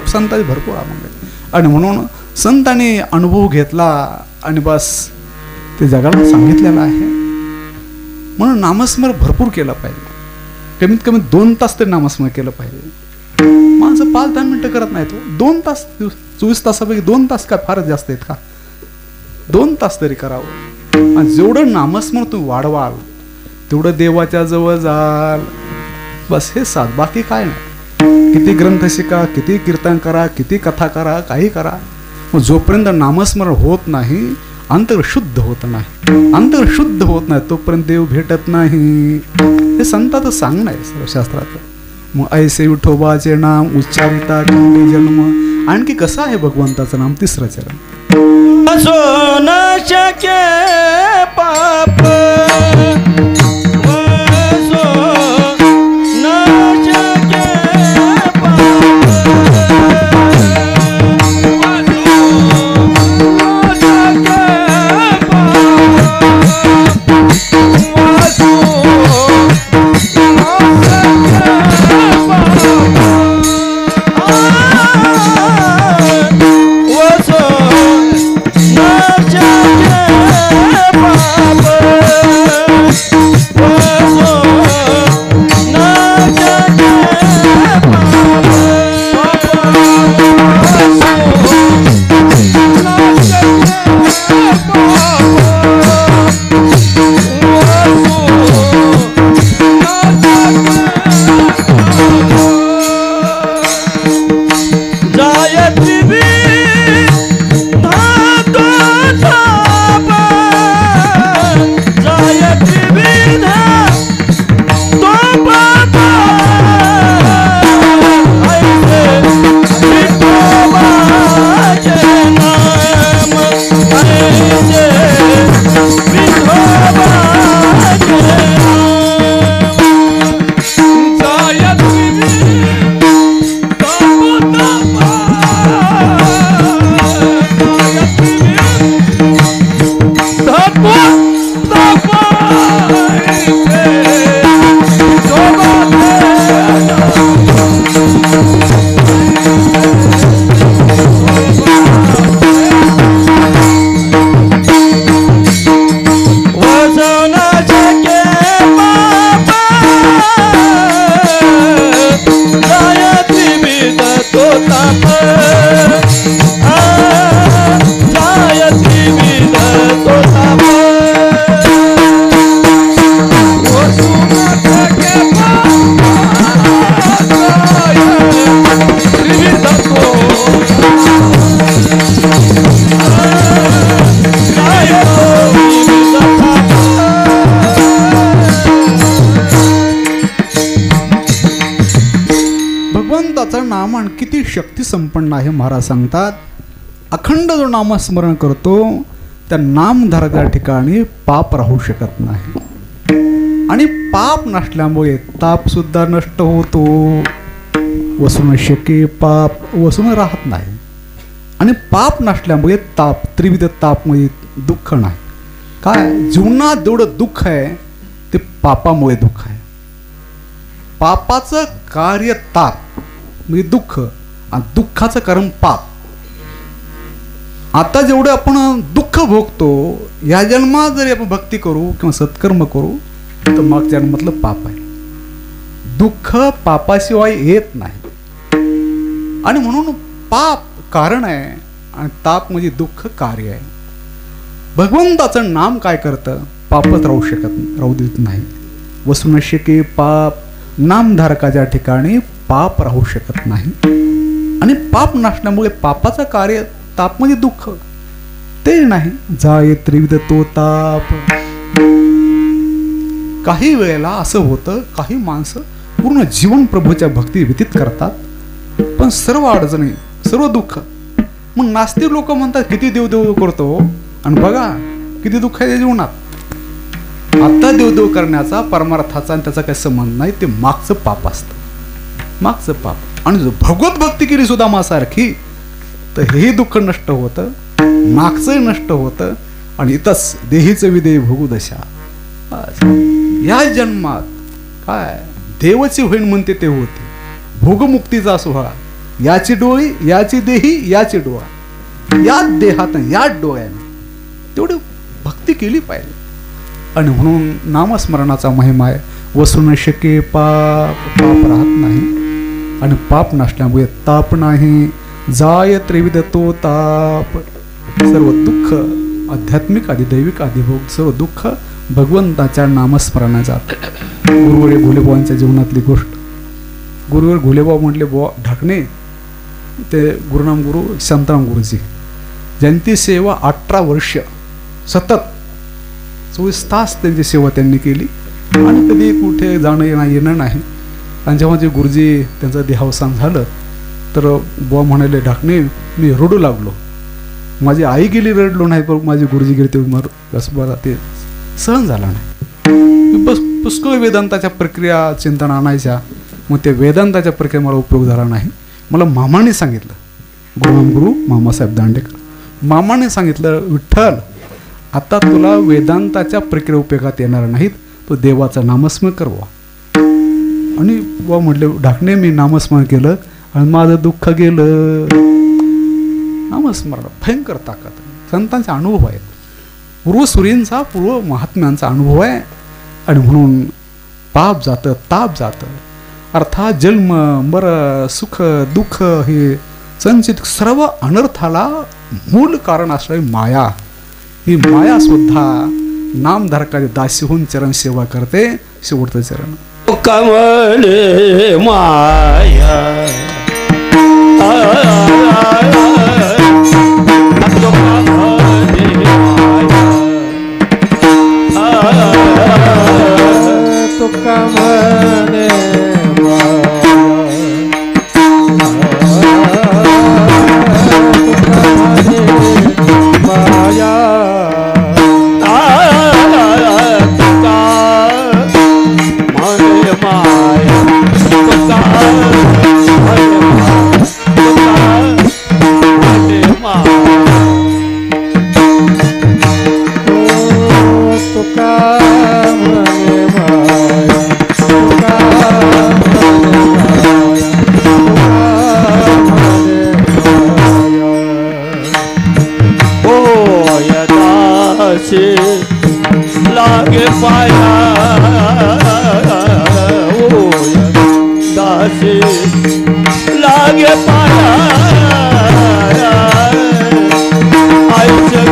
संतांनी भरपूर अभंग. आणि म्हणून संतांनी अनुभव घेतला आणि बस ते जगाला सांगितलेलं आहे. म्हणून नामस्मरण भरपूर केलं पाहिजे. कमीत कमी 2 तास तरी नामस्मरण केलं पाहिजे. माणसं 5-10 मिनिटं करत नाही. तो 2 तास, 24 तासापैकी 2 तास काय फारच जास्त आहेत का? 2 तास तरी करावं. आणि जेवढं नामस्मरण तुम्ही वाढवाल तेवढं देवाच्या जवळ जाल. बस हे साध, बाकी काय नाही. किती ग्रंथ शिका, किती कीर्तन करा, किती कथा करा, काही करा, मग जोपर्यंत नामस्मरण होत नाही, अंतर शुद्ध होत नाही, अंतर शुद्ध होत नाही तोपर्यंत देव भेटत नाही. हे संताचं सांगणं आहे सर्वशास्त्राचं. मग ऐसे विठोबाचे नाम उच्चारिता खंडे जन्म. आणखी कसं आहे भगवंताचं नाम? 3रं चरण. असो न शक्य पाप किती शक्ती संपन्न आहे महाराज सांगतात. अखंड जो नामस्मरण करतो त्या नामधारका ठिकाणी पाप राहू शकत नाही. आणि पाप नसल्यामुळे ताप सुद्धा नष्ट होतो. वसून शके पाप वसून राहत नाही. आणि पाप नसल्यामुळे ताप त्रिविध ताप म्हणजे दुःख नाही. काय जीवनात जेवढं दुःख आहे ते पापामुळे दुःख आहे. पापाचं कार्य ताप म्हणजे दुःख आणि दुःखाचं कारण पाप. आता जेवढं आपण दुःख भोगतो या जन्मात जरी आपण भक्ती करू किंवा सत्कर्म करू तर मागच्या जन्मातलं पाप आहे. दुःख पापाशिवाय येत नाही. आणि म्हणून पाप कारण आहे आणि ताप म्हणजे दुःख कार्य आहे. भगवंताचं नाम काय करतं? पापच राहू देत नाही. वसून शके पाप नामधारकाच्या ठिकाणी पाप राहू शकत नाही. आणि पाप नसल्यामुळे पापाचं कार्य ताप म्हणजे दुःख ते नाही. जाय त्रिविध तो ताप. काही वेळेला असं होतं काही माणसं पूर्ण जीवन प्रभूच्या भक्ती व्यतीत करतात पण सर्व अडचणी सर्व दुःख. मग नास्तिक लोक म्हणतात किती देवदेव करतो आणि बघा किती दुःख आहे जीवनात. आता देवदेव करण्याचा परमार्थाचा आणि त्याचा काही संबंध नाही. ते मागचं पाप असतं. मागचं पाप. आणि जो भगवत भक्ती केली सुदामासारखी तर हेही दुःख नष्ट होतं मागचंही नष्ट होतं आणि इथंच देहीचं विदेह भोगू दशा. या जन्मात काय देवची होईन म्हणते ते होते. भोगमुक्तीचा सोहळा याची डोळी याची देही याची डोळा याच देहात याच डोळ्याने तेवढी भक्ती केली पाहिजे. आणि म्हणून नामस्मरणाचा महिमा आहे. वसून शके पाप राहत नाही. आणि पाप नसल्यामुळे ताप नाही. जाय त्रिविध तो ताप. सर्व दुःख आध्यात्मिक आधी दैविक आधी भोग सर्व दुःख भगवंताच्या नामस्मरणाचा. गुरुवर घोलेबाबांच्या जीवनातली गोष्ट. गुरुवर घोलेबाबा म्हटले बुवा ढाकणे ते गुरुनाम गुरु शांताराम गुरुजी ज्यांची सेवा 18 वर्ष सतत 24 तास त्यांची सेवा त्यांनी केली आणि कधी कुठे जाणं येणं नाही. आणि जेव्हा जे गुरुजी त्यांचं देहावसान झालं तर बुवा म्हणाले ढाकणे मी रडू लागलो. माझी आई गेली रडलो नाही पण माझी गुरुजी गेली ते मला ते सहन झाला नाही. बस पुष्कळ वेदांताच्या प्रक्रिया चिंतन आणायच्या मग ते वेदांताच्या प्रक्रिया मला उपयोग झाला नाही. मला मामाने सांगितलं गुरुनाम गुरु मामासाहेब दांडेकर मामाने सांगितलं विठ्ठल आता तुला वेदांताच्या प्रक्रिया उपयोगात येणार नाहीत. तो देवाचं नामस्मरण करवा. आणि बुवा म्हटले ढाकणे मी नामस्मरण केलं आणि माझं दुःख गेलं. नामस्मरण भयंकर ताकद संतांचा अनुभव आहे. पूर्व सूर्यांचा पूर्व महात्म्यांचा अनुभव आहे. आणि म्हणून पाप जातं ताप जातं. अर्थात जन्म मर सुख दुःख हे संचित सर्व अनर्थाला मूल कारण असणारी माया. ही माया सुद्धा नामधारकाचे दासी होऊन चरण सेवा करते. शेवटचं चरण कमले माया तुका म्हणे माया लागे पाया दासी लागे पाया आईचे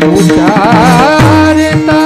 उच्चारिता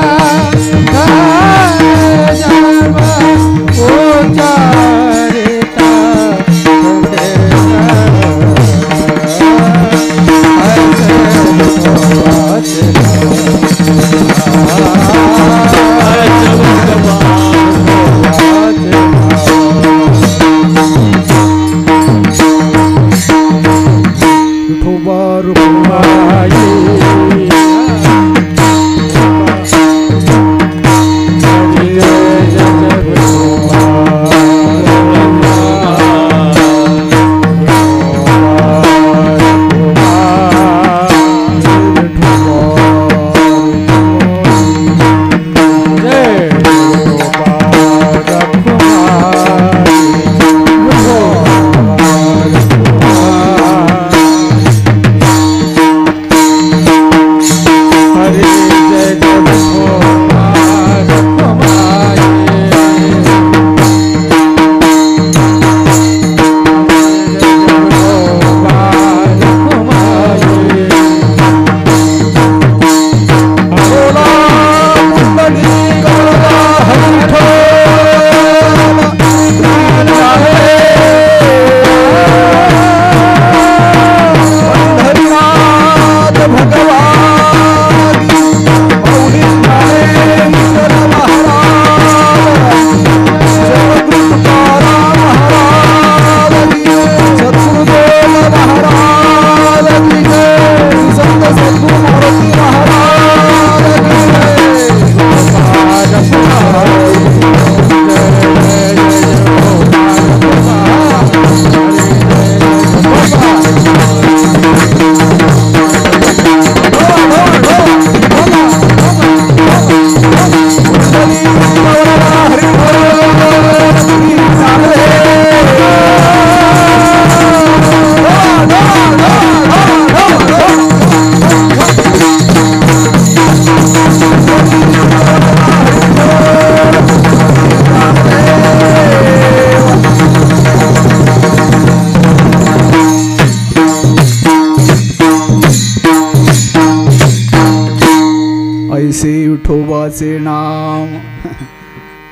विठोबाचे नाम.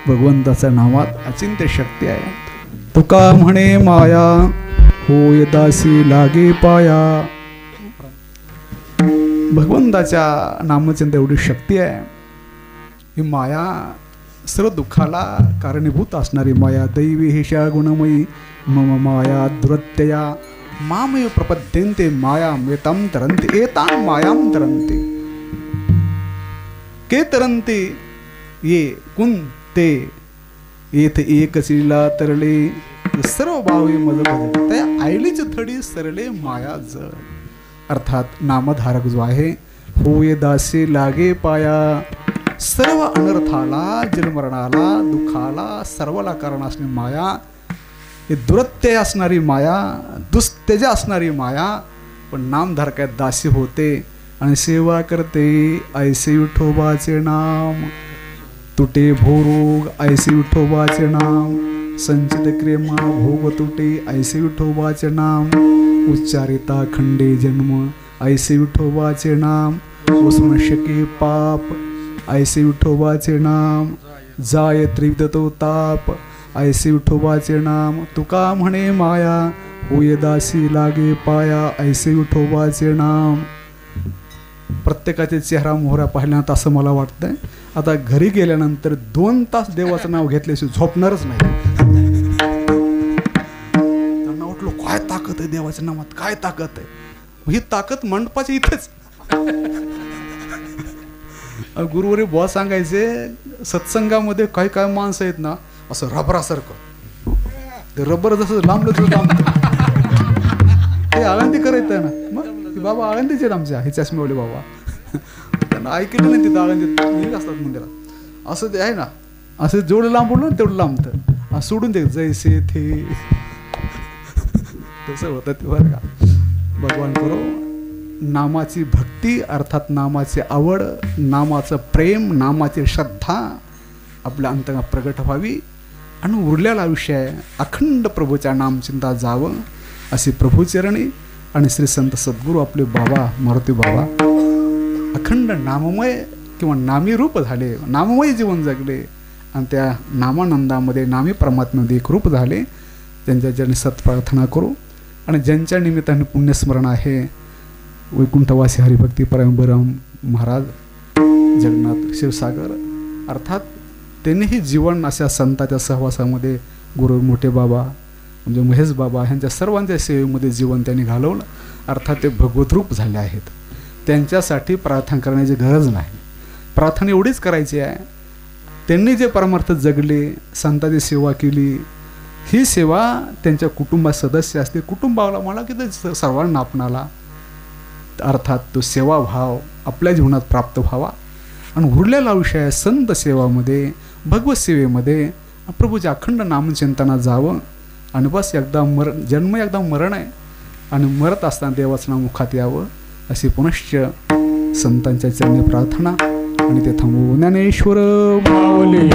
भगवंताच्या नावात अचिंत्य शक्ती आहे. तुका म्हणे माया होय दासी लागे पाया. भगवंताच्या नामचिंत एवढी शक्ती आहे. ही माया सर्व दुःखाला कारणीभूत असणारी माया. दैवी हेषा गुणमयी मम माया दुरत्यया मामेव प्रपद्यन्ते माया मेतां तरन्ते एतां मायां तरन्ते. के तरन्ते ये कुंते येथ एक शिला तरले सर्व भावे मज भजते. त्या आईलीच थडी सरले माया जळ. अर्थात नामधारक जो आहे होय दासी लागे पाया. सर्व अनर्थाला जन्मरणाला दुःखाला सर्वला कारण असणारी माया. हे दुरत्यय असणारी माया, दुस्तेज असणारी माया, पण नामधारकात दासी होते आणि सेवा करते. ऐसे विठोबाचे नाम तुटे भोरोग. ऐसे विठोबाचे नाम संचित क्रियमा भोग तुटे. ऐसे विठोबाचे नाम उच्चारिता खंडे जन्म. ऐसे विठोबाचे नाम उसण शके पाप. ऐसे विठोबाचे नाम जाय त्रिविधतो ताप. ऐसे विठोबाचे नाम तुका म्हणे माया होय दासी लागे पाया. ऐसे विठोबाचे नाम. प्रत्येकाचे चेहरा मोहरा पाहिल्यानंतर असं मला वाटतंय आता घरी गेल्यानंतर 2 तास देवाचं नाव घेतल्याशिवाय झोपणारच नाही. त्यांना वाटलं काय ताकद आहे देवाच्या नावात, काय ताकद आहे. ही ताकद मंडपाची इथेच. गुरुवारी बुवा सांगायचे सत्संगामध्ये काही काय माणसं आहेत ना असं रबरासारखं. ते रबर जसं लांबलं तसं लांबतं. ते आळंदी करायचं ना. मग बाबा आळंदीचे आहेत आमच्या हे चष्मेवाले बाबा. त्यांना ऐकलं नाही तिथं आळंदीत असतात मंदिरात. असं ते आहे ना असं जेवढं लांब बोललं ना तेवढं लांबतं. सोडून दे जैसे थे तसं होतं ते बरं का. भगवान करो नामाची भक्ती अर्थात नामाची आवड, नामाचं प्रेम, नामाची श्रद्धा आपल्या अंतरात प्रगट व्हावी आणि उरलेला आयुष्य अखंड प्रभूच्या नामचिंता जावं अशी प्रभूचरणी आणि श्री संत सद्गुरू आपले बाबा मारुती बाबा अखंड नाममय किंवा नामी रूप झाले, नाममय जीवन जगले आणि त्या नामानंदामध्ये नामी परमात्म्यामध्ये एक रूप झाले. त्यांच्या ज्यांनी सत्प्रार्थना करू आणि ज्यांच्या निमित्ताने पुण्यस्मरण आहे वैकुंठवासी हरिभक्ती परमबरम महाराज जगन्नाथ क्षीरसागर, अर्थात त्यांनीही जीवन अशा संतांच्या सहवासामध्ये गुरु मोठे बाबा म्हणजे महेश बाबा ह्यांच्या सर्वांच्या सेवेमध्ये जीवन त्यांनी घालवलं. अर्थात ते भगवत रूप झाले आहेत. त्यांच्यासाठी प्रार्थना करण्याची गरज नाही. प्रार्थना एवढीच करायची आहे, त्यांनी जे परमार्थ जगले, संतांची सेवा केली, ही सेवा त्यांच्या कुटुंबात सदस्य असते, कुटुंबाला मला की ते सर्वांना आपणाला, अर्थात तो सेवाभाव आपल्या जीवनात प्राप्त व्हावा. आणि उरलेला विषय आहे संत सेवामध्ये, भगवत सेवेमध्ये प्रभूच्या अखंड नामचिंतनात जावं. आणि बस एकदा जन्म एकदा मरण आहे आणि मरत असताना देवाचं नाव मुखात यावं अशी पुनश्च संतांच्या चरणी प्रार्थना. आणि ते थांबवू. ज्ञानेश्वर माऊली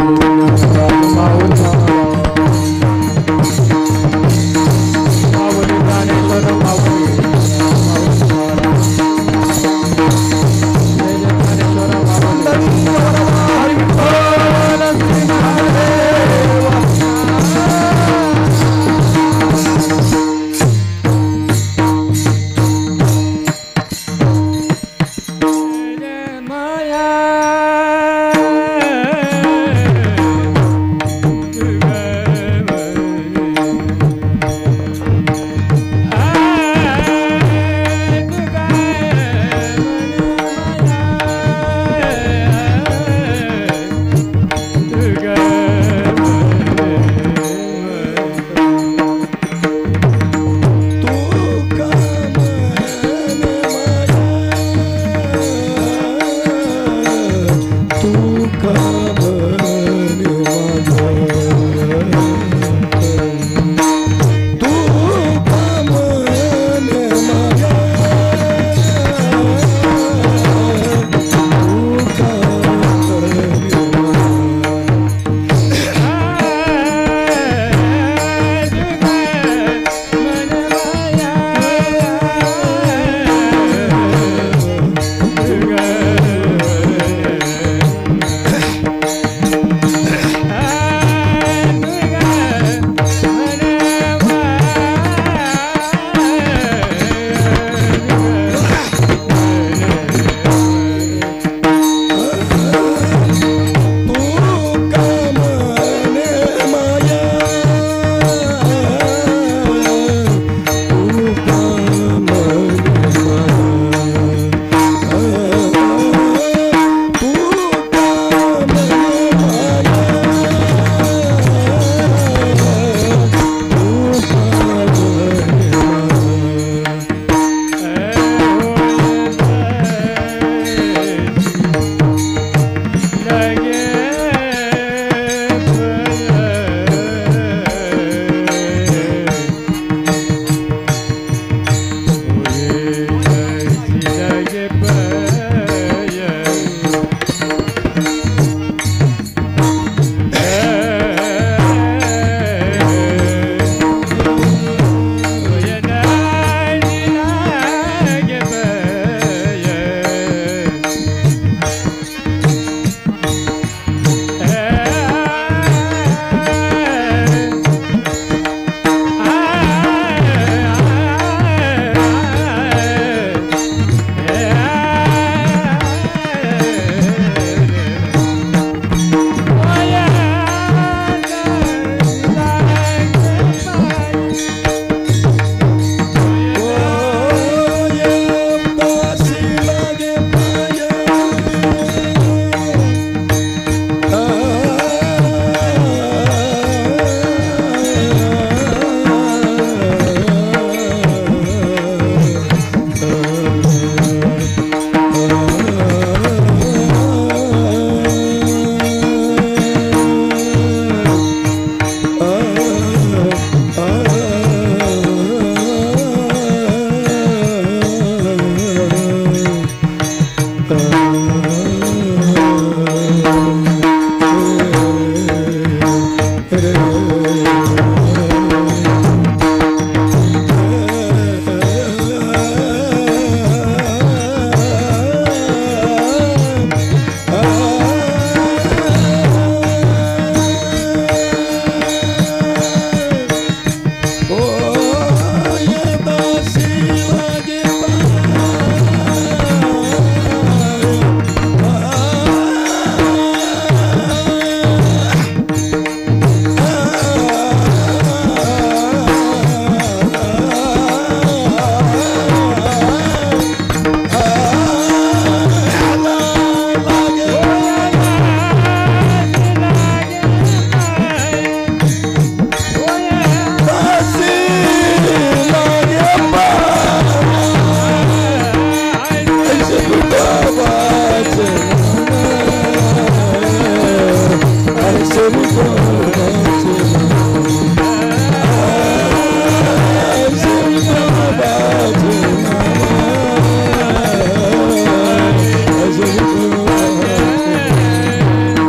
ऐशा विठोबाचे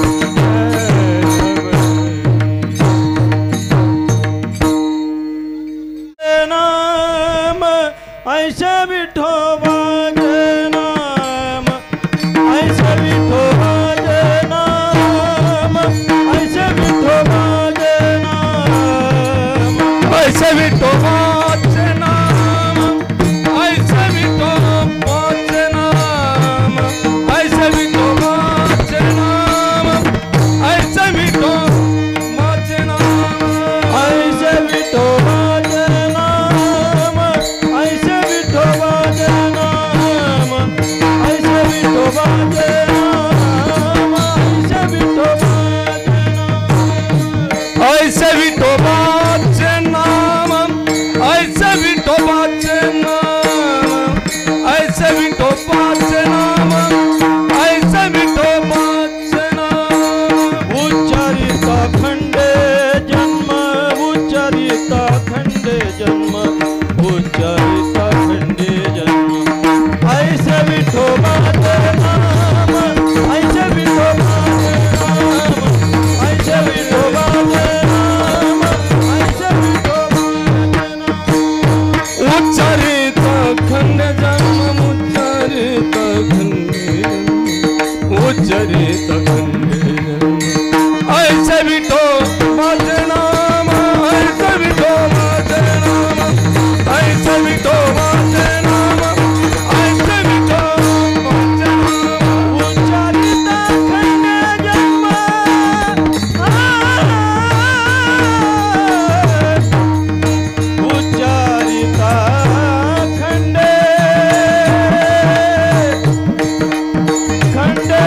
नाम ऐशा विठोबाचे नाम ऐशा विठोबाचे नाम ऐशा विठोबाचे नाम ऐशा विठोबाचे नाम ऐशा विठोबाचे नाम ऐशा विठोबाचे नाम ऐशा विठोबाचे नाम ऐशा विठोबाचे नाम ऐशा विठोबाचे नाम ऐशा विठोबाचे नाम ऐशा विठोबाचे नाम ऐशा विठोबाचे नाम ऐशा विठोबाचे नाम उच्चारिता खंडे जन्म उच्चारिता खंडे जन्म उच्चारिता खंडे जन्म ऐशा विठोबाचे नाम ऐशा विठोबाचे नाम ऐशा विठोबाचे नाम ऐशा विठोबाचे नाम उच्चारिता खंडे जन्म उच्चारिता खंडे उच्चारिता खंडे जन्म ऐशा विठोबाचे नाम ऐशा विठोबाचे नाम ऐशा विठोबाचे नाम ऐशा विठोबाचे नाम उच्चारिता खंडे जन्म उच्चारिता खंडे खंडे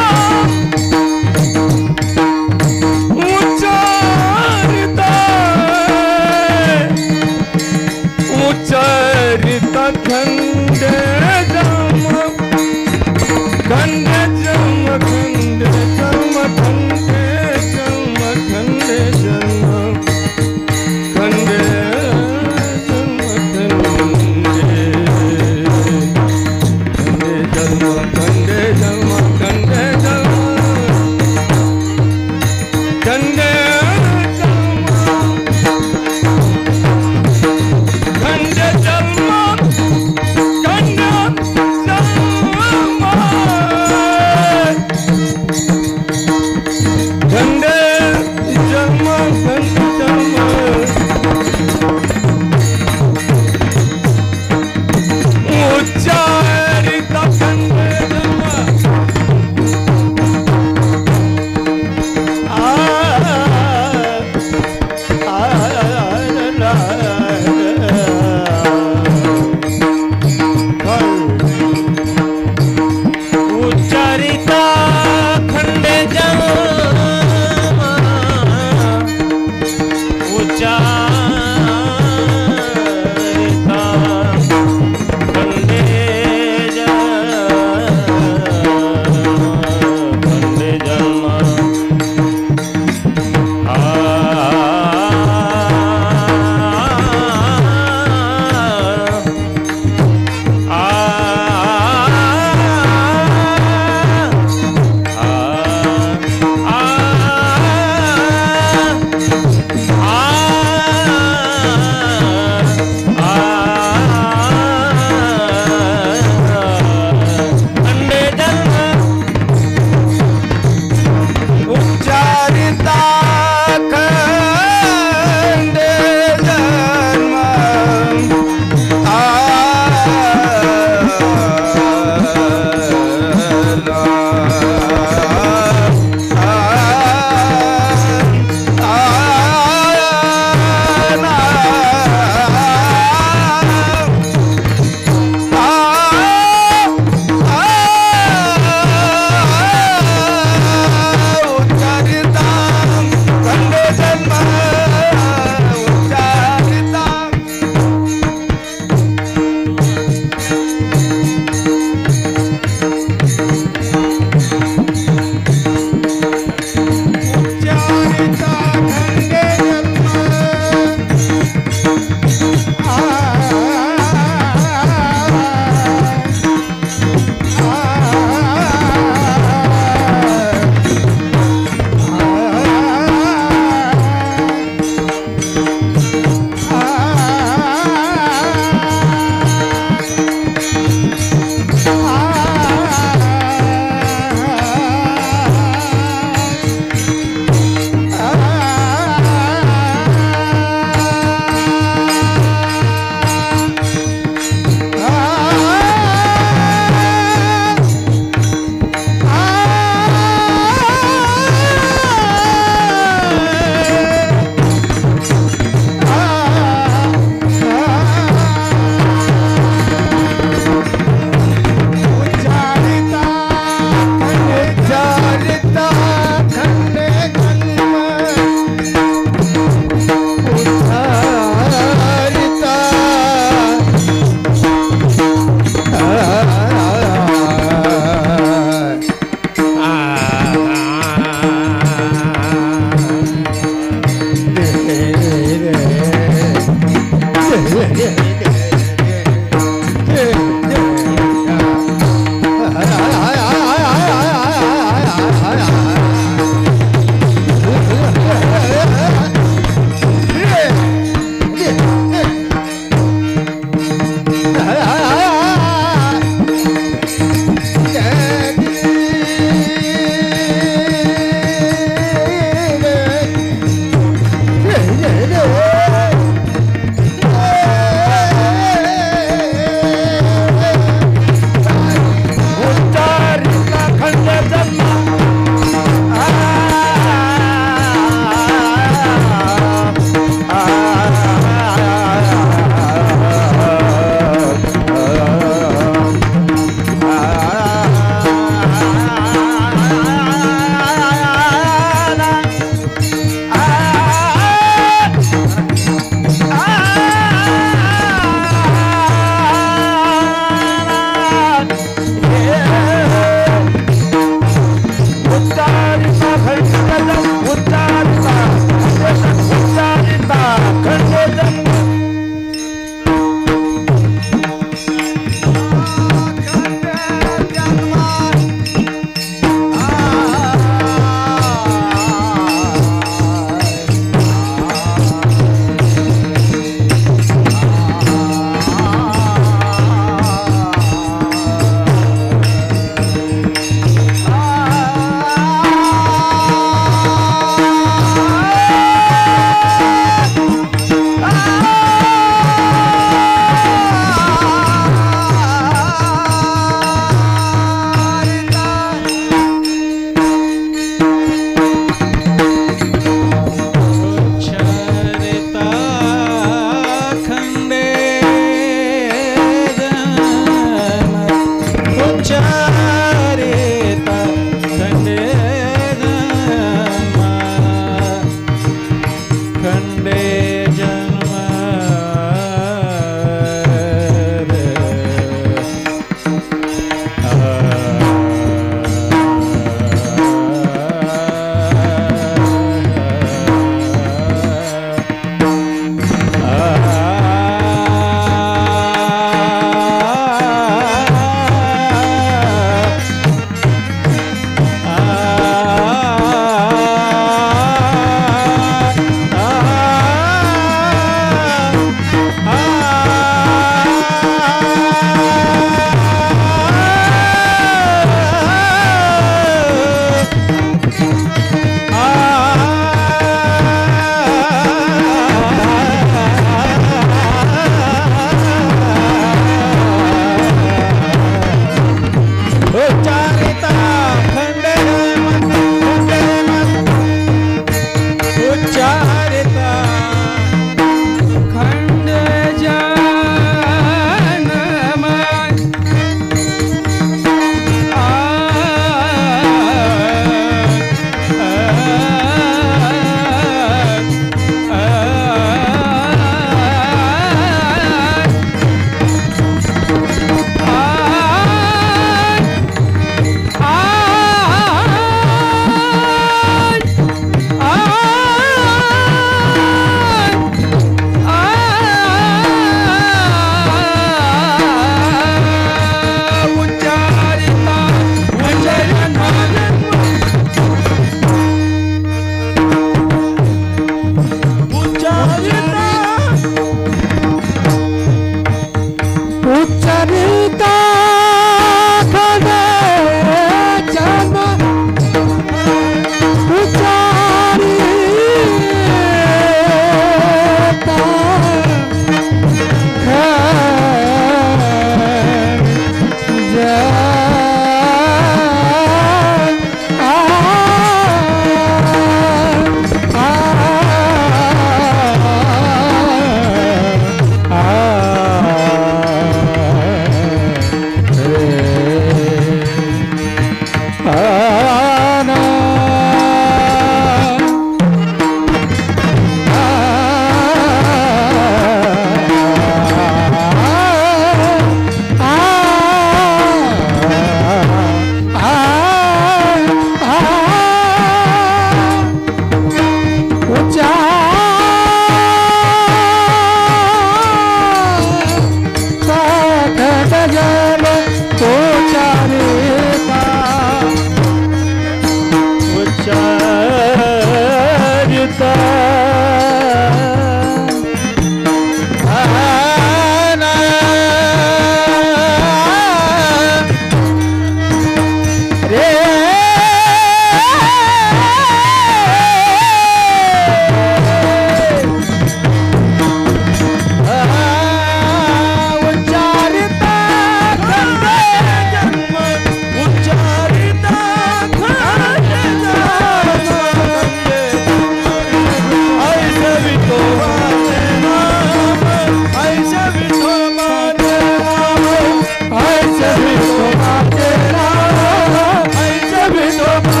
शोभा